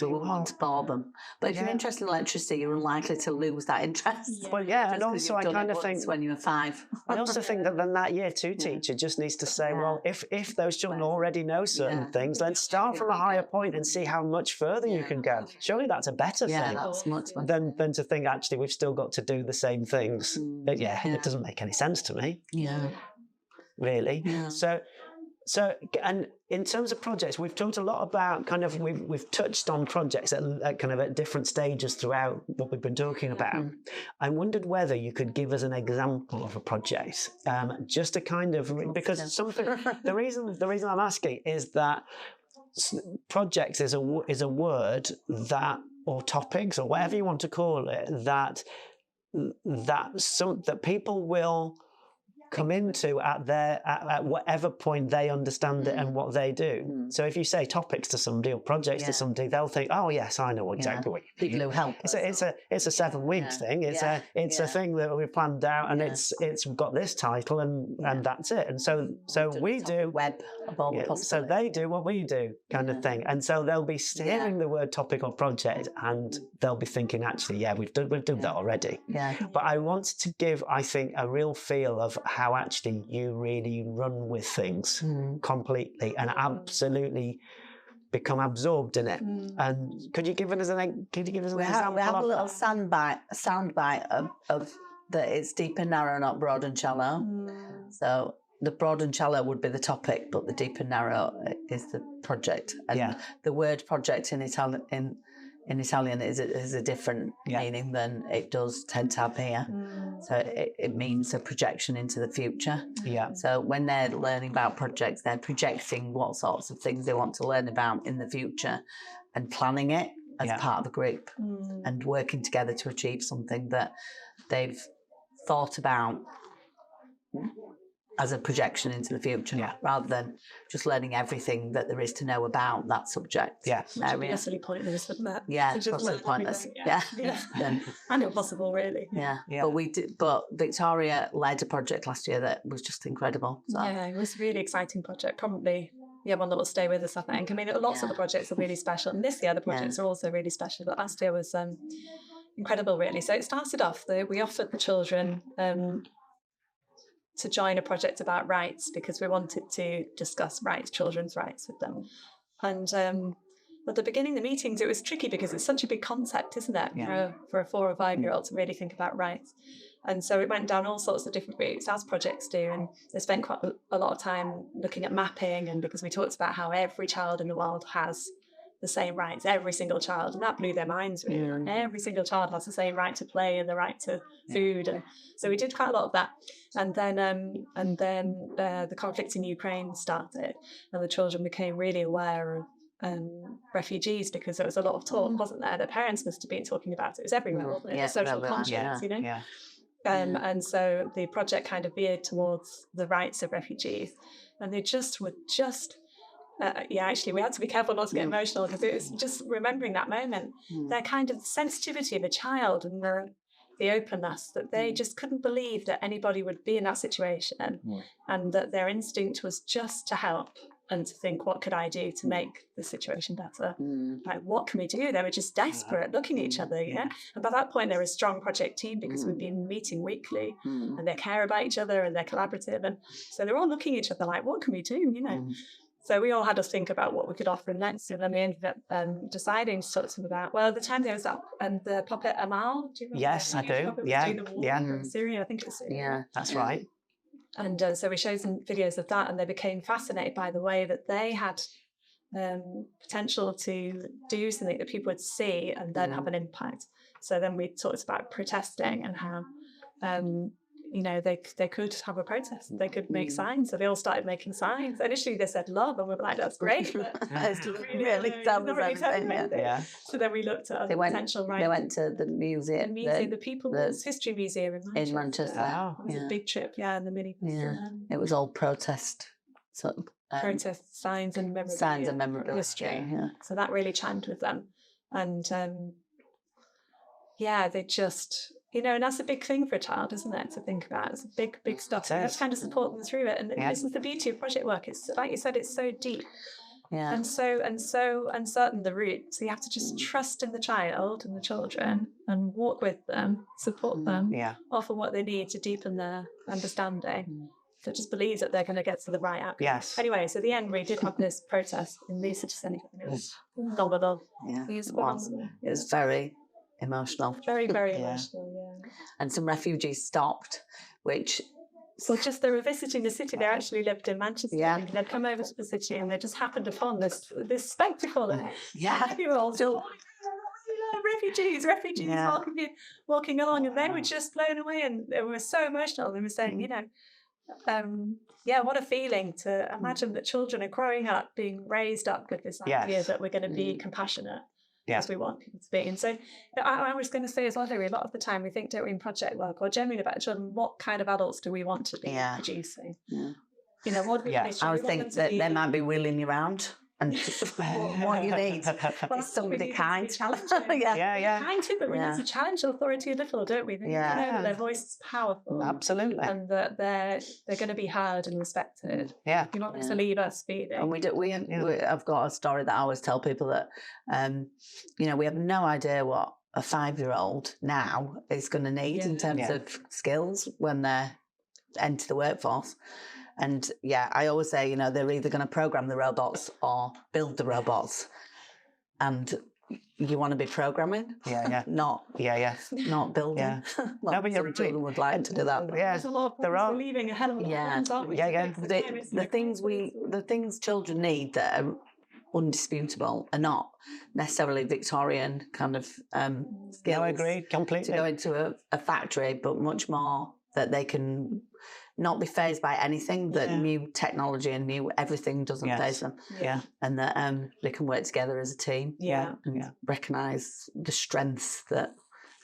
want to bore them. But if you're interested in electricity, you're unlikely to lose that interest. Well, and also I kind of think when you were 5. I also think that then that year 2 teacher just needs to say, well, if those children already know certain things, then start from a higher point and see how much further you can go. Surely that's a better thing that's much than to think actually we've still got to do the same things. It doesn't make any sense to me. Really. So and in terms of projects, we've talked a lot about kind of we've touched on projects at kind of at different stages throughout what we've been talking about. I wondered whether you could give us an example of a project, just to kind of, because something the reason I'm asking is that projects is a word that, or topics or whatever you want to call it, that people will come into at whatever point they understand it and what they do. So if you say topics to somebody or projects to somebody, they'll think, oh yes, I know exactly what you mean. People who help. It's a 7 weeks thing. It's a thing that we planned out, and it's got this title, and that's it. And so we do web of all the so they do what we do, kind of thing. And so they'll be hearing the word topic or project, and they'll be thinking, actually, we've done that already. But I wanted to give, I think, a real feel of how actually you really run with things completely and absolutely become absorbed in it. And could you give us an example? We have a little soundbite of that. It's deep and narrow, not broad and shallow. So the broad and shallow would be the topic, but the deep and narrow is the project. And the word project in Italian is a different meaning than it does tend to have here. So it means a projection into the future. So when they're learning about projects, they're projecting what sorts of things they want to learn about in the future and planning it as part of the group and working together to achieve something that they've thought about as a projection into the future, rather than just learning everything that there is to know about that subject. Which would be utterly pointless, wouldn't it? Absolutely pointless. And impossible, really. But Victoria led a project last year that was just incredible. So. Yeah, it was a really exciting project. Probably one that will stay with us, I think. I mean, lots of the projects are really special, and this year the projects are also really special. But last year was incredible, really. So it started off, we offered the children to join a project about rights, because we wanted to discuss children's rights with them. And at the beginning of the meetings, it was tricky because it's such a big concept, isn't it, for a 4 or 5-year-old to really think about rights. And so it went down all sorts of different routes, as projects do, and they spent quite a lot of time looking at mapping, and because we talked about how every child in the world has the same rights, every single child, and that blew their minds, really. Every single child has the same right to play and the right to food, and so we did quite a lot of that. And then the conflict in Ukraine started, and the children became really aware of refugees, because there was a lot of talk, wasn't there? Their parents must have been talking about it. It was everywhere, wasn't it? Social conscience, you know. And so the project kind of veered towards the rights of refugees, and they were actually, we had to be careful not to get emotional, because it was just remembering that moment, their kind of sensitivity of a child and the openness, that they just couldn't believe that anybody would be in that situation, and that their instinct was just to help and to think, what could I do to make the situation better? Like, what can we do? They were just desperate, looking at each other, And by that point, they're a strong project team, because we've been meeting weekly, and they care about each other, and they're collaborative, and so they're all looking at each other like, what can we do? So we all had to think about what we could offer next, and then we ended up deciding to talk to them about, well, the time there was that, and the puppet Amal, do you remember? Yes, I do. Syria, I think it was Syria. Yeah, that's right. And so we showed some videos of that, and they became fascinated by the way that they had potential to do something that people would see and then have an impact. So then we talked about protesting and how, they could have a protest. They could make signs. So they all started making signs. Initially they said love, and we were like, that's great. But It's really Yeah. So then we looked at potential rights. They went to the museum. The People's History Museum in Manchester. Oh, it was a big trip, in the mini. Yeah, it was all protest. So protest signs and memorabilia. Signs and memorabilia. History. Yeah. So that really chimed with them. And they just, and that's a big thing for a child, isn't it, to think about? It's big stuff. That's kind of support them through it. And this is the beauty of project work. It's like you said, it's so deep. Yeah. And so uncertain the route. So you have to just trust in the child and the children and walk with them, support them, offer what they need to deepen their understanding. So just believe that they're going to get to the right outcome. Yes. Anyway, so at the end we did have this protest in Leeds City Centre. It was phenomenal. Yeah. It was very emotional. Very, very emotional, And some refugees stopped, which... So just they were visiting the city. They actually lived in Manchester. Yeah. They'd come over to the city and they just happened upon this spectacle. And we were all still refugees walking along, and they were just blown away, and they were so emotional. They were saying, what a feeling to imagine that children are growing up, being raised up with this idea that we're going to be compassionate. As we want people to be. And so I was going to say as well, Hilary, a lot of the time we think, don't we, in project work or generally about children, what kind of adults do we want to be producing? Yeah. What do we I would think that they might be wheeling you around and what you need is somebody kind. Kind too, but we need to challenge authority a little, don't we? They need to know that their voice is powerful. Absolutely. And that they're going to be heard and respected. Yeah. You want them to leave us feeling. And I've got a story that I always tell people that, we have no idea what a 5-year-old now is going to need in terms of skills when they enter the workforce. And I always say, they're either going to program the robots or build the robots. And you want to be programming, not building. Yeah. No, but you're children would like to do that. Yeah, there's a lot of people leaving a hell of a lot, aren't we? The things children need that are undisputable are not necessarily Victorian kind of skills. I agree completely. To go into a factory, but much more that they can not be fazed by anything, that new technology and new everything doesn't faze them. Yeah. And that they can work together as a team. Yeah. And recognise the strengths that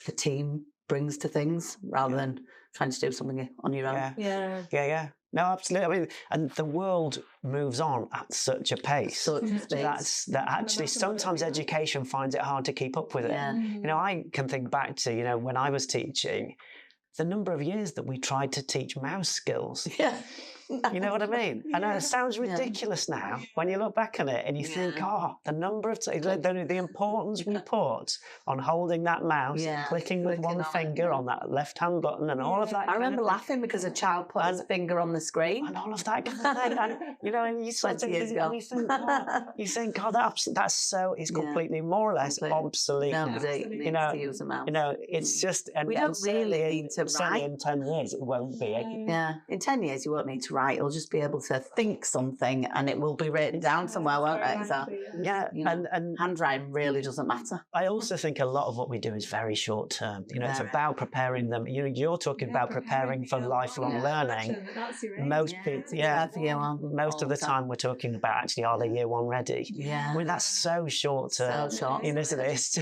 the team brings to things rather than trying to do something on your own. Yeah. No, absolutely. I mean, and the world moves on at such a pace that actually sometimes education finds it hard to keep up with it. Yeah. I can think back to, when I was teaching, the number of years that we tried to teach mouse skills. Yeah. You know what I mean? I know it sounds ridiculous now when you look back on it and you think, the number of the importance we put on holding that mouse, clicking with one finger on that left-hand button and all of that. I remember laughing because a child put his finger on the screen. And all of that kind of thing. And you sort of think, God, that's so, it's completely more or less obsolete. Nobody needs to use a mouse. It's just, and we don't really need to write. In 10 years, it won't be. In 10 years, you won't need to write. You'll just be able to think something and it will be written down somewhere, won't it? So, and handwriting really doesn't matter. I also think a lot of what we do is very short term. It's about preparing them. You're talking about preparing for lifelong learning. Most people, most of the time we're talking about actually, are they year 1 ready? Yeah. I mean, that's so short term. So short. Isn't it?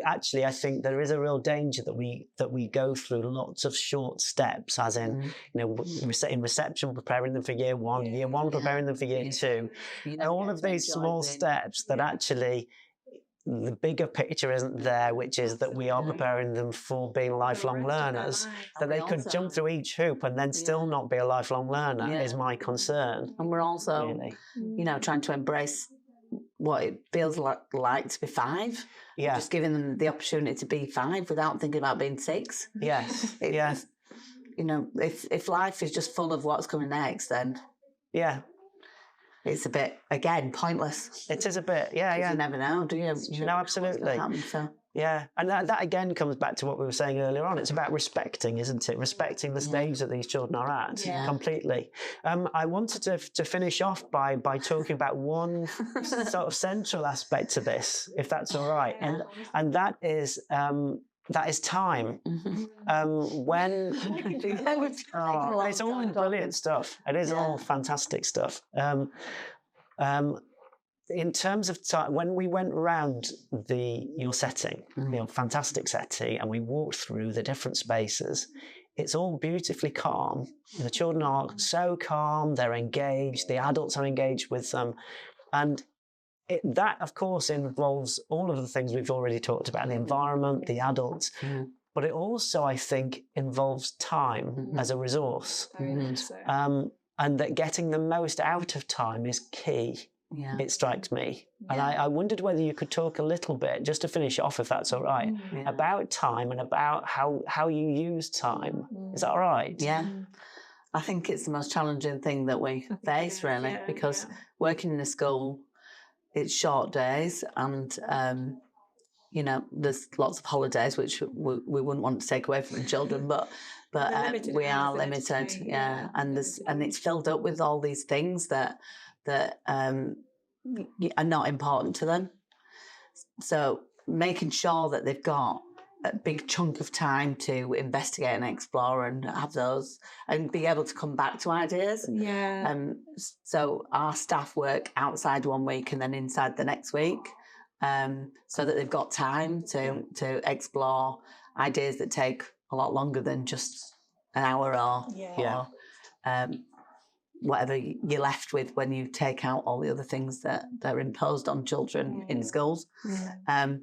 Actually, I think there is a real danger that we go through lots of short steps, as in, in reception, preparing them for year 1, year 1 preparing them for year 2, and all of these small steps that actually the bigger picture isn't there, which is that we are preparing them for being lifelong learners, that they could jump through each hoop and then still not be a lifelong learner is my concern. And we're also, trying to embrace what it feels like to be 5. Yeah. Just giving them the opportunity to be 5 without thinking about being 6. Yes. If life is just full of what's coming next, then it's a bit, again, pointless. It is a bit, you never know, do you? No, absolutely. Yeah, and that again comes back to what we were saying earlier on. It's about respecting, isn't it? Respecting the stage that these children are at completely. I wanted to finish off by talking about one sort of central aspect to this, if that's all right, and that is time. When it's all brilliant stuff. It is all fantastic stuff. In terms of time, when we went around your setting, fantastic setting, and we walked through the different spaces, it's all beautifully calm. The children are so calm, they're engaged, the adults are engaged with them. And that, of course, involves all of the things we've already talked about, the environment, the adults. But it also, I think, involves time as a resource. And that getting the most out of time is key. Yeah. It strikes me. And I wondered whether you could talk a little bit, just to finish off, if that's all right, about time and about how you use time. Is that all right? Yeah. I think it's the most challenging thing that we face, really, because working in a school, it's short days and, there's lots of holidays, which we wouldn't want to take away from the children, but we are limited, and it's filled up with all these things that are not important to them. So making sure that they've got a big chunk of time to investigate and explore and have those and be able to come back to ideas. Yeah. So our staff work outside one week and then inside the next week, so that they've got time to explore ideas that take a lot longer than just an hour or whatever you're left with when you take out all the other things that are imposed on children in schools. And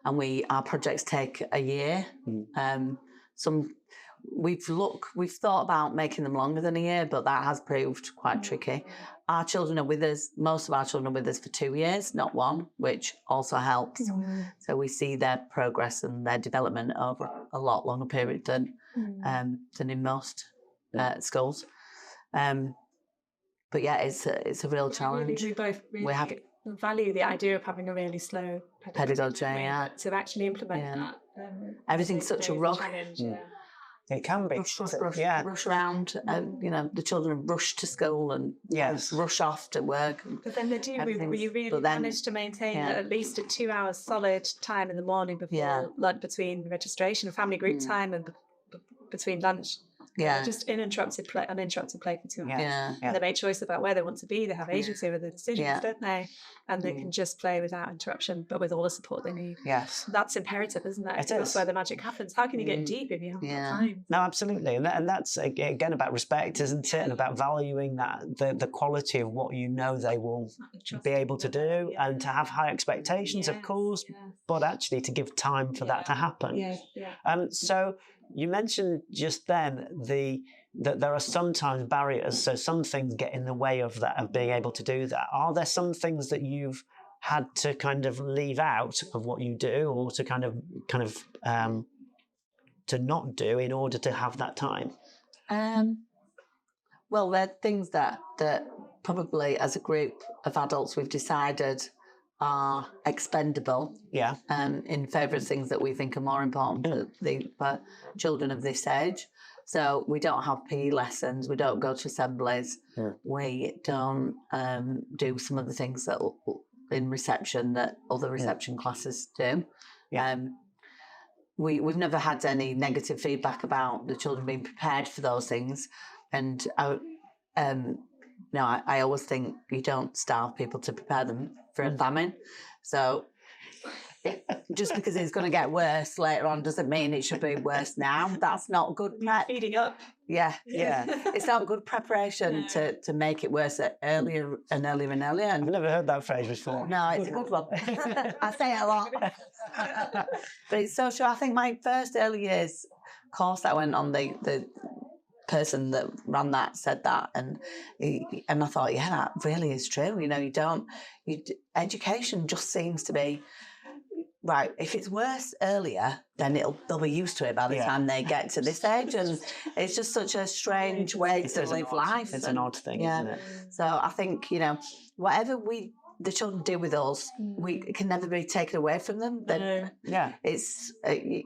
our projects take a year. We've thought about making them longer than a year, but that has proved quite tricky. Our children are with us, most of our children are with us for 2 years, not 1, which also helps. So we see their progress and their development over a lot longer period than in most schools. But it's a real challenge. We both really value the idea of having a really slow pedagogy to actually implement that. Everything's such a rush. It can be. Rush around. The children rush to school and rush off to work. But then they do. You really manage to maintain at least a 2 hours solid time in the morning before lunch, between registration and family group time and between lunch. Yeah, just uninterrupted play for 2 hours. And they make choice about where they want to be. They have agency over the decisions, don't they? And they can just play without interruption, but with all the support they need. Yes, that's imperative, isn't it? That's where the magic happens. How can you get deep if you haven't got time? No, absolutely, and that's again about respect, isn't it? And about valuing that the quality of what they will be able to do, and to have high expectations, of course, but actually to give time for that to happen. So. You mentioned just then that there are sometimes barriers, so some things get in the way of that, of being able to do that. Are there some things that you've had to kind of leave out of what you do, or to kind of to not do in order to have that time? Well, there are things that probably as a group of adults we've decided are expendable in favour of things that we think are more important for children of this age. So we don't have PE lessons, we don't go to assemblies, we don't do some of the things that in reception that other reception classes do. We've never had any negative feedback about the children being prepared for those things, and I always think you don't starve people to prepare them for a famine. So just because it's going to get worse later on doesn't mean it should be worse now. That's not good. Feeding up. Yeah. It's not good preparation to make it worse earlier and earlier and earlier. I've never heard that phrase before. No, it's a good one. I say it a lot. But it's so true. I think my first early years course that I went on, the person that ran that said that, and I thought, that really is true. Education just seems to be right. If it's worse earlier, then they'll be used to it by the time they get to this age, and it's just such a strange way to live life. It's an odd thing, isn't it? So I think whatever we the children do with us, it can never be taken away from them. It's a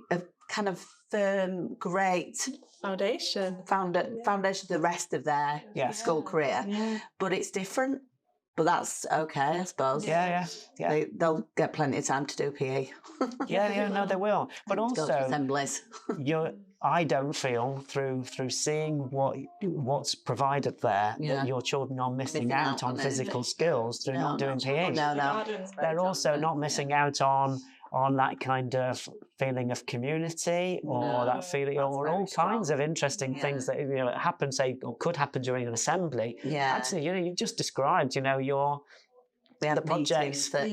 kind of firm, great foundation for the rest of their school career. But it's different. But that's okay, I suppose. They'll get plenty of time to do PE. No, they will. But also, assemblies. I don't feel through seeing what's provided there that your children are missing out on physical skills through not doing PE. No. They're also not missing out on that kind of feeling of community or that feeling, or all kinds of interesting things that happen, say, or could happen during an assembly. Actually, you just described, the projects that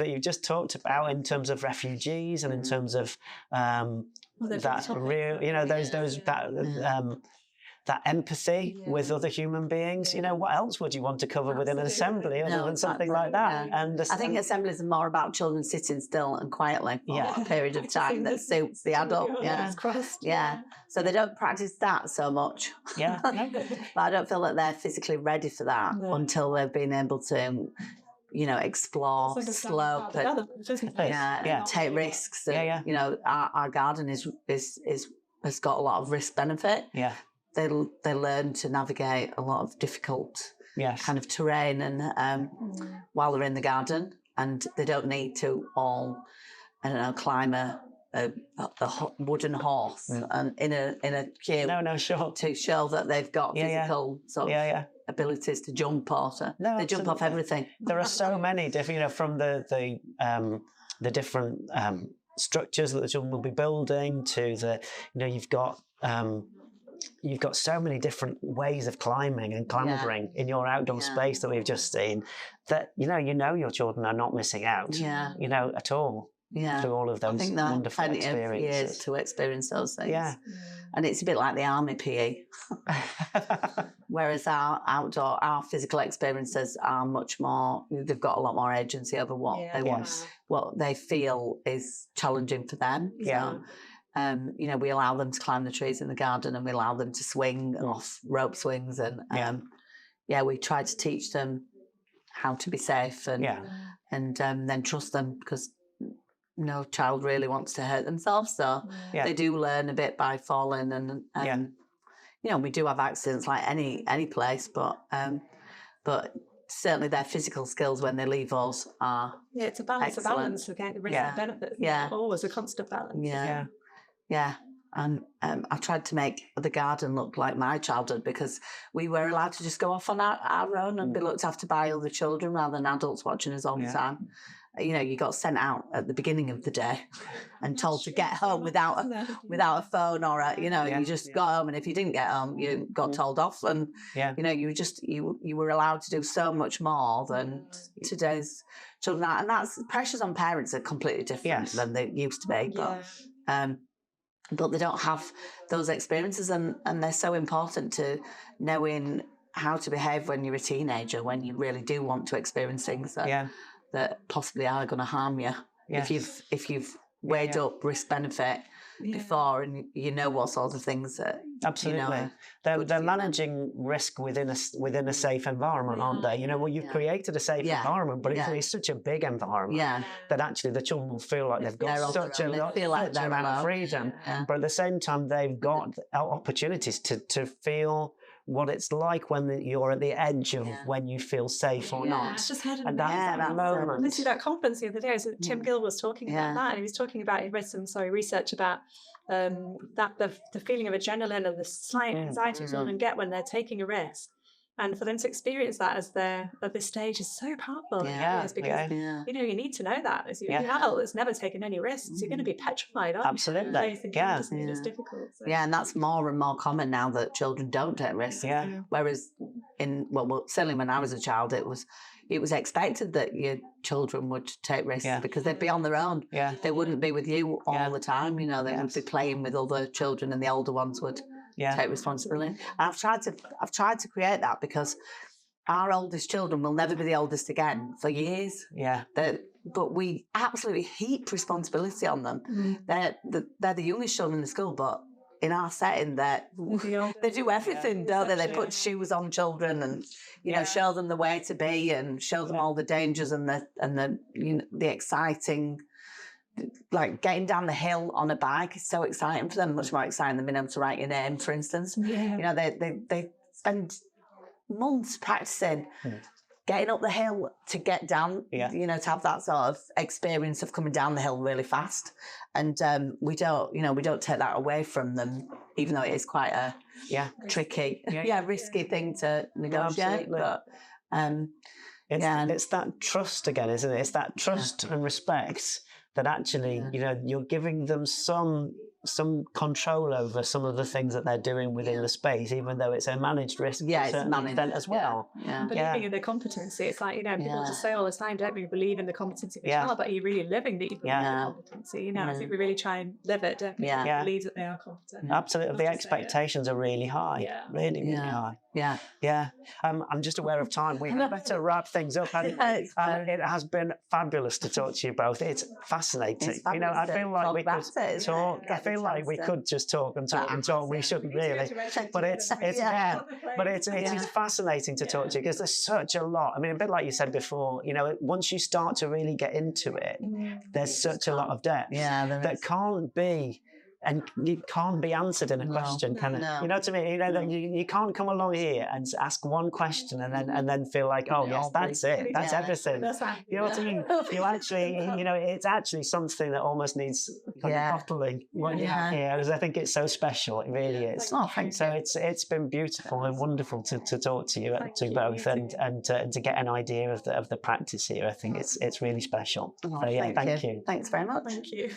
you've just talked about in terms of refugees and in terms of that real, that empathy with other human beings. What else would you want to cover within an assembly other than something like that? And I think assemblies are more about children sitting still and quietly for a period of time that suits the adult. So they don't practice that so much. But I don't feel that they're physically ready for that until they've been able to explore, slope, and take risks. Our garden has got a lot of risk benefit. They learn to navigate a lot of difficult kind of terrain, and while they're in the garden, and they don't need to all, climb a wooden horse and in a queue. To show that they've got physical sort of abilities to jump they jump off everything. There are so many different, from the different structures that the children will be building to you've got so many different ways of climbing and clambering in your outdoor space that we've just seen, that your children are not missing out at all through all of those wonderful experiences. Years to experience those things. And it's a bit like the army PE. Whereas our physical experiences are much more, they've got a lot more agency over what they want, what they feel is challenging for them. We allow them to climb the trees in the garden, and we allow them to swing off rope swings, and we try to teach them how to be safe and then trust them, because no child really wants to hurt themselves, so they do learn a bit by falling, and we do have accidents like any place, but certainly their physical skills when they leave us are it's a balance, excellent. A balance against the risk and benefits. Always a constant balance. And I tried to make the garden look like my childhood, because we were allowed to just go off on our own and be looked after by other children rather than adults watching us all the time. You got sent out at the beginning of the day and told to get home without a phone or you just got home, and if you didn't get home, you got told off, and you were allowed to do so much more than today's children are, and that's pressures on parents are completely different than they used to be, but they don't have those experiences, and they're so important to knowing how to behave when you're a teenager, when you really do want to experience things that possibly are going to harm you. If you've weighed up risk benefit before, and what sorts of things that absolutely they're managing risk within a safe environment, aren't they? You've created a safe environment, but it's such a big environment that actually the children will feel like they've got such a amount of freedom, but at the same time they've got opportunities to feel what it's like when you're at the edge of when you feel safe or not. I just had that moment. Literally that conference the other day, so Tim Gill was talking about that, and he was talking about, he read some research about that the feeling of adrenaline and the slight anxiety children get when they're taking a risk. And for them to experience that as they're at this stage is so powerful. Because you need to know that. As you're an adult that's never taken any risks, you're going to be petrified. Absolutely. It's difficult. So. And that's more and more common now that children don't take risks. Whereas certainly when I was a child, it was expected that your children would take risks because they'd be on their own. They wouldn't be with you all the time. They would be playing with other children, and the older ones would take responsibility. And I've tried to create that, because our oldest children will never be the oldest again for years. But we absolutely heap responsibility on them. They're the youngest children in the school, but in our setting that they do everything, don't they? They put shoes on children and show them the way to be and show them all the dangers and the exciting, like getting down the hill on a bike is so exciting for them, much more exciting than being able to write your name, for instance. They spend months practicing getting up the hill to get down, to have that sort of experience of coming down the hill really fast. And we don't take that away from them, even though it is quite a tricky, risky thing to negotiate. But it's that trust again, isn't it? It's that trust and respect that actually, you're giving them some control over some of the things that they're doing within the space, even though it's a managed risk to a certain extent as well. Believing in the competency. It's like, people just say all the time, don't we believe in the competency of the child, but are you really living that you believe in the competency? I think we really try and live it, don't we? Believe that they are competent. Absolutely. The expectations are really high. Really, really high. Yeah. I'm just aware of time. We better wrap things up. It has been fabulous to talk to you both. It's fascinating. I feel like we could talk. I feel like we could just talk and talk and talk. We shouldn't really, but it is fascinating to talk to you because there's such a lot. I mean, a bit like you said before. Once you start to really get into it, there's such a lot of depth that can't be. And it can't be answered in a question, can it? No. You know what I mean? You can't come along here and ask one question and then feel like, oh yes, that's it, that's everything. You know what I mean? You actually, it's actually something that almost needs bottling. What you have here, because I think it's so special. It really is. Oh, thanks. So it's been beautiful and wonderful to talk to you both and to get an idea of the practice here. I think it's really special. Oh, so thank you. Thanks very much. Thank you.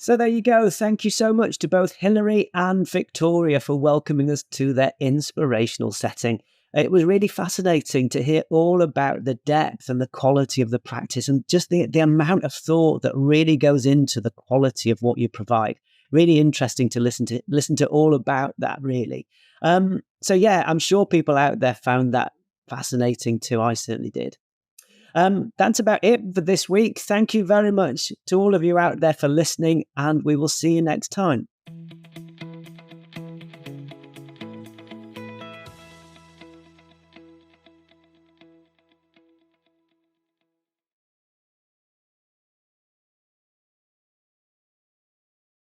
So there you go. Thank you so much to both Hilary and Victoria for welcoming us to their inspirational setting. It was really fascinating to hear all about the depth and the quality of the practice and just the amount of thought that really goes into the quality of what you provide. Really interesting to listen to all about that, really. So I'm sure people out there found that fascinating too. I certainly did. That's about it for this week. Thank you very much to all of you out there for listening, and we will see you next time.